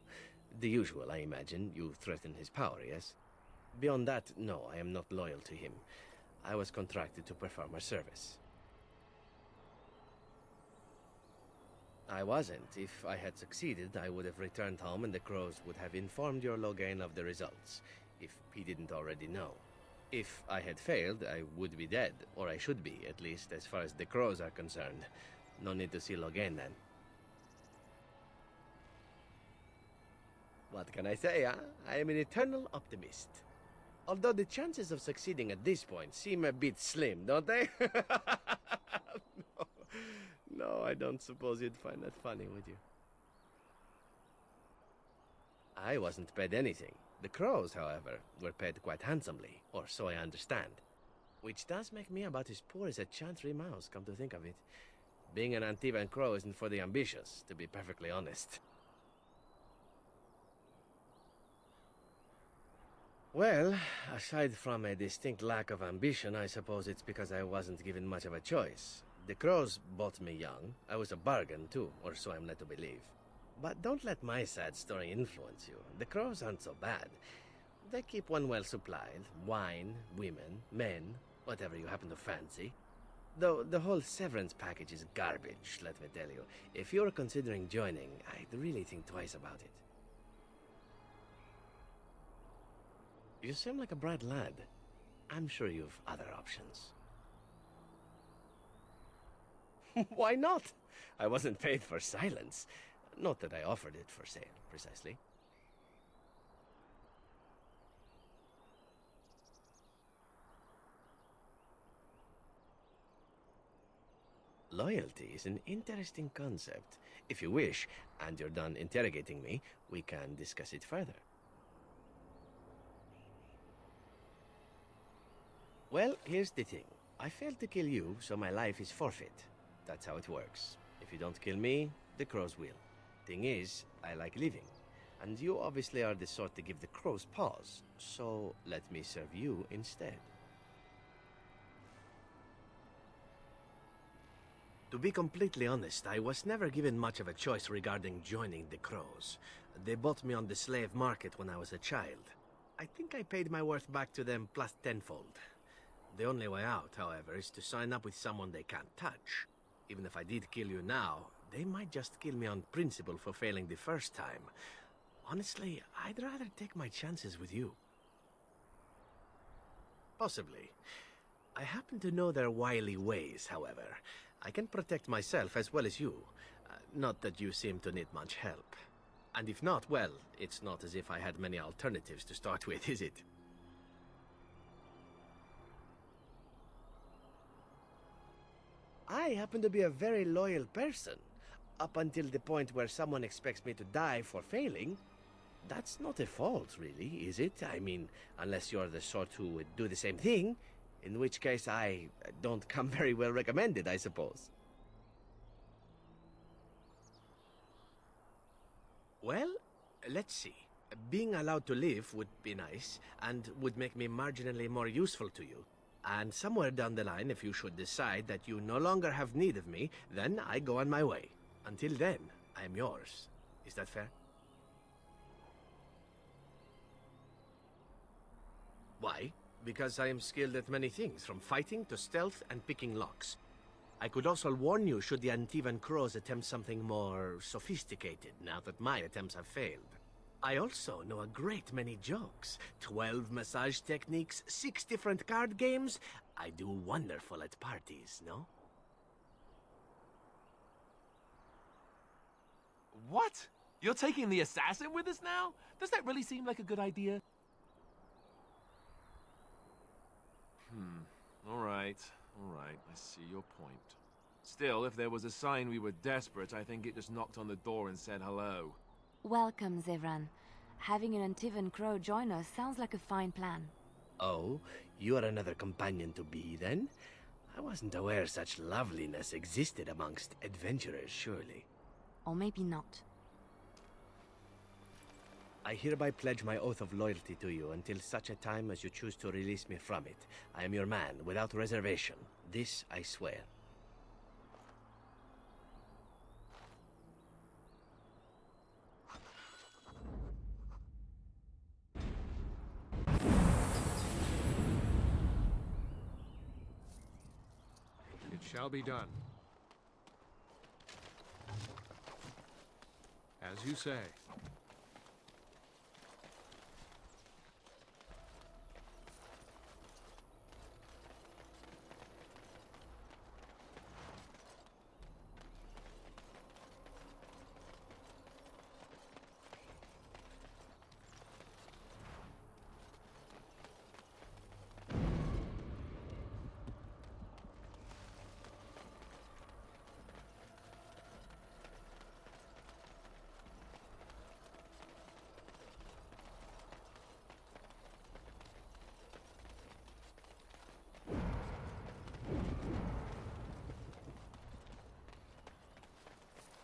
The usual, I imagine. You threaten his power, yes? Beyond that, no, I am not loyal to him. I was contracted to perform a service. I wasn't. If I had succeeded, I would have returned home and the crows would have informed your Logain of the results, if he didn't already know. If I had failed, I would be dead, or I should be, at least as far as the crows are concerned. No need to see Logain then. What can I say, huh? I am an eternal optimist. Although the chances of succeeding at this point seem a bit slim, don't they? No, I don't suppose you'd find that funny, would you? I wasn't paid anything. The crows, however, were paid quite handsomely, or so I understand. Which does make me about as poor as a chantry mouse, come to think of it. Being an Antivan crow isn't for the ambitious, to be perfectly honest. Well, aside from a distinct lack of ambition, I suppose it's because I wasn't given much of a choice. The crows bought me young. I was a bargain, too, or so I'm led to believe. But don't let my sad story influence you. The crows aren't so bad. They keep one well supplied. Wine, women, men, whatever you happen to fancy. Though the whole severance package is garbage, let me tell you. If you're considering joining, I'd really think twice about it. You seem like a bright lad. I'm sure you've other options. Why not? I wasn't paid for silence. Not that I offered it for sale, precisely. Loyalty is an interesting concept. If you wish, and you're done interrogating me, we can discuss it further. Well, here's the thing. I failed to kill you, so my life is forfeit. That's how it works. If you don't kill me, the crows will. Thing is, I like living. And you obviously are the sort to give the crows pause. So let me serve you instead. To be completely honest, I was never given much of a choice regarding joining the crows. They bought me on the slave market when I was a child. I think I paid my worth back to them plus tenfold. The only way out, however, is to sign up with someone they can't touch. Even if I did kill you now, they might just kill me on principle for failing the first time. Honestly, I'd rather take my chances with you. Possibly. I happen to know their wily ways, however. I can protect myself as well as you. Not that you seem to need much help. And if not, well, it's not as if I had many alternatives to start with, is it? I happen to be a very loyal person. Up until the point where someone expects me to die for failing. That's not a fault, really, is it? I mean, unless you're the sort who would do the same thing, in which case I don't come very well recommended, I suppose. Well, let's see. Being allowed to live would be nice, and would make me marginally more useful to you. And somewhere down the line, if you should decide that you no longer have need of me, then I go on my way. Until then, I am yours. Is that fair? Why? Because I am skilled at many things, from fighting to stealth and picking locks. I could also warn you should the Antivan crows attempt something more sophisticated, now that my attempts have failed. I also know a great many jokes. 12 massage techniques, 6 different card games. I do wonderful at parties, no? What? You're taking the assassin with us now? Does that really seem like a good idea? All right. I see your point. Still, if there was a sign we were desperate, I think it just knocked on the door and said hello. Welcome, Zevran. Having an Antivan crow join us sounds like a fine plan. Oh, you are another companion to be, then? I wasn't aware such loveliness existed amongst adventurers, surely. Or maybe not. I hereby pledge my oath of loyalty to you until such a time as you choose to release me from it. I am your man, without reservation. This I swear. It shall be done. As you say.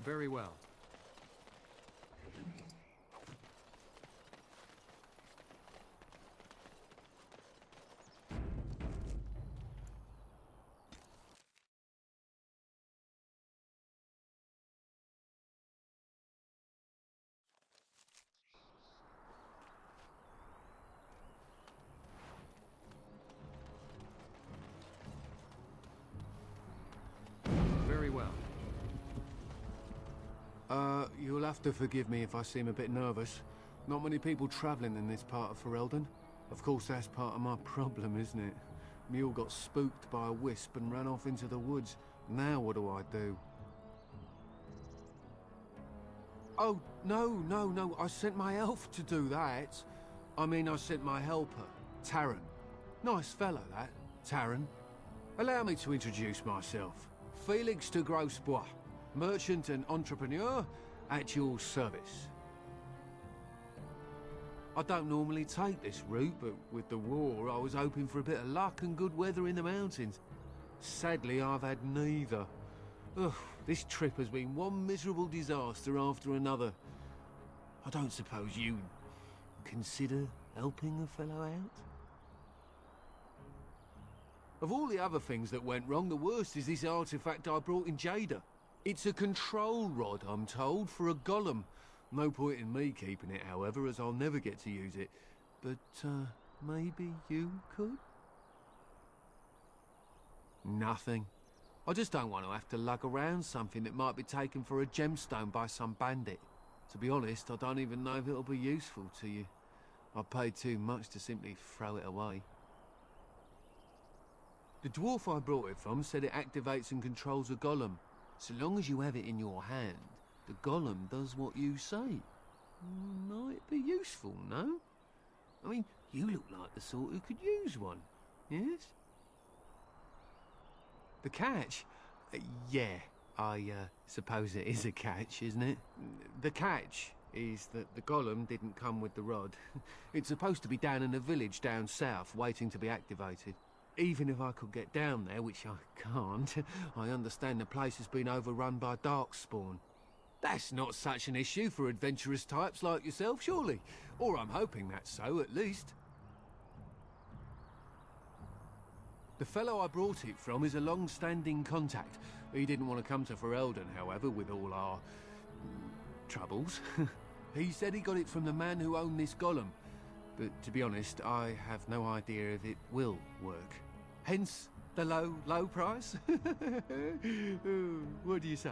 Very well. Very well. You'll have to forgive me if I seem a bit nervous. Not many people travelling in this part of Ferelden. Of course, that's part of my problem, isn't it? Mule got spooked by a wisp and ran off into the woods. Now what do I do? Oh, no. I sent my elf to do that. I mean, I sent my helper, Taran. Nice fellow, that, Taran. Allow me to introduce myself. Felix de Grosbois, merchant and entrepreneur at your service. I don't normally take this route, but with the war, I was hoping for a bit of luck and good weather in the mountains. Sadly, I've had neither. Ugh, this trip has been one miserable disaster after another. I don't suppose you consider helping a fellow out? Of all the other things that went wrong, the worst is this artifact I brought in Jada. It's a control rod, I'm told, for a golem. No point in me keeping it, however, as I'll never get to use it. But, maybe you could? Nothing. I just don't want to have to lug around something that might be taken for a gemstone by some bandit. To be honest, I don't even know if it'll be useful to you. I paid too much to simply throw it away. The dwarf I brought it from said it activates and controls a golem. So long as you have it in your hand, the golem does what you say. Might be useful, no? I mean, you look like the sort who could use one, yes? The catch? Yeah, I suppose it is a catch, isn't it? The catch is that the golem didn't come with the rod. It's supposed to be down in a village down south, waiting to be activated. Even if I could get down there, which I can't, I understand the place has been overrun by darkspawn. That's not such an issue for adventurous types like yourself, surely? Or I'm hoping that's so, at least. The fellow I brought it from is a long-standing contact. He didn't want to come to Ferelden, however, with all our troubles. He said he got it from the man who owned this golem. But to be honest, I have no idea if it will work. Hence the low price? What do you say?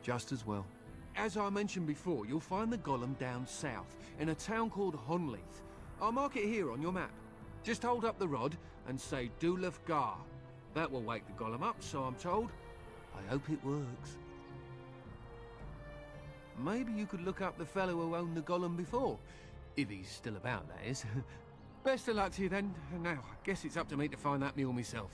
Just as well. As I mentioned before, you'll find the golem down south, in a town called Honleath. I'll mark it here on your map. Just hold up the rod and say Dulaf Gar. That will wake the golem up, so I'm told. I hope it works. Maybe you could look up the fellow who owned the golem before. If he's still about, that is. Best of luck to you then. Now, I guess it's up to me to find that mule myself.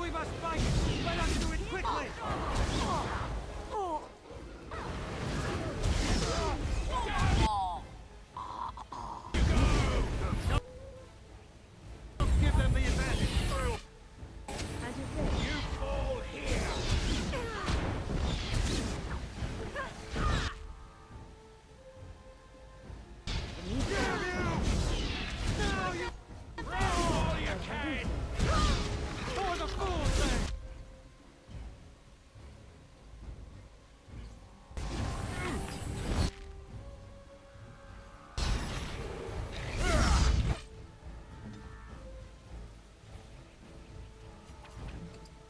We must fight! Let us do it quickly! Give them the advantage! As you say. You fall here! Now you throw all you can! For the fool's sake!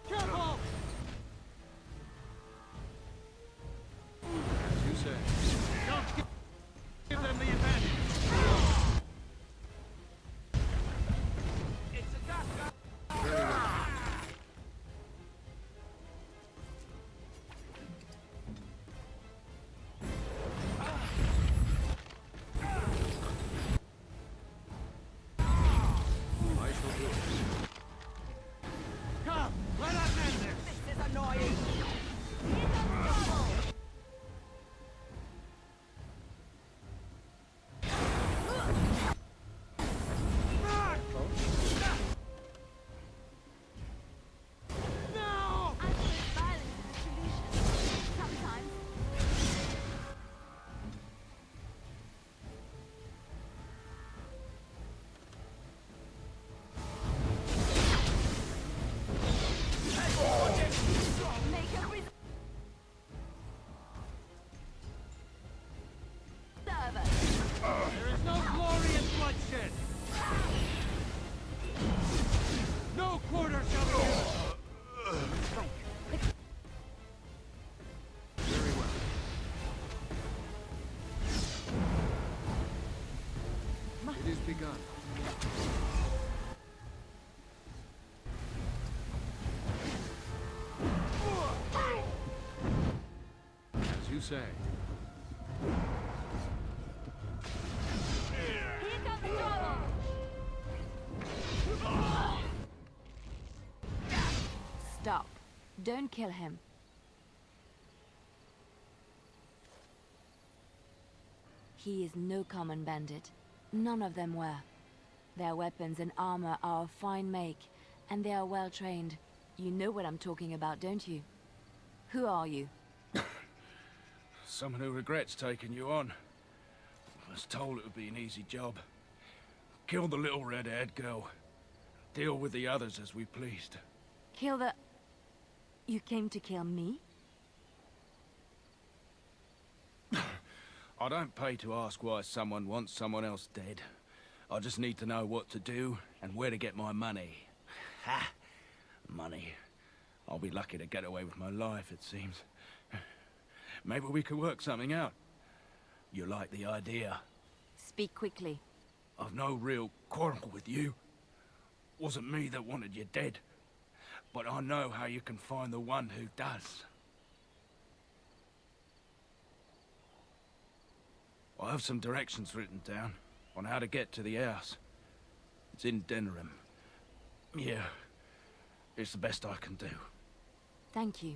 Careful! As you say. Don't give them the advantage! It's a duck! Very well. I shall do it. Come, let us end this! This is annoying! No! Absolute violence is a solution. Sometimes. Make a reserve. There is no glory in bloodshed! No quarter shall be given! Very well. It is begun. As you say. Here comes trouble. Stop. Don't kill him. He is no common bandit. None of them were. Their weapons and armor are of fine make, and they are well trained. You know what I'm talking about, don't you? Who are you? Someone who regrets taking you on. I was told it would be an easy job. Kill the little red-haired girl. Deal with the others as we pleased. Kill the... You came to kill me? I don't pay to ask why someone wants someone else dead. I just need to know what to do and where to get my money. Ha! Money. I'll be lucky to get away with my life, it seems. Maybe we could work something out. You like the idea? Speak quickly. I've no real quarrel with you. Wasn't me that wanted you dead. But I know how you can find the one who does. I have some directions written down on how to get to the house. It's in Denerim. Yeah, it's the best I can do. Thank you.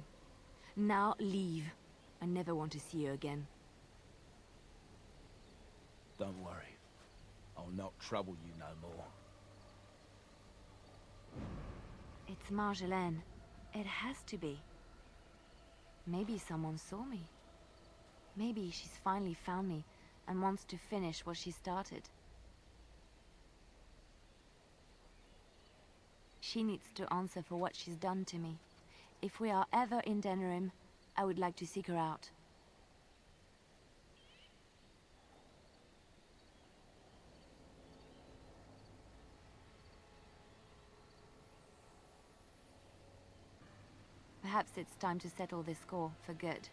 Now leave. I never want to see you again. Don't worry. I'll not trouble you no more. It's Marjolaine. It has to be. Maybe someone saw me. Maybe she's finally found me and wants to finish what she started. She needs to answer for what she's done to me. If we are ever in Denerim, I would like to seek her out. Perhaps it's time to settle this score for good.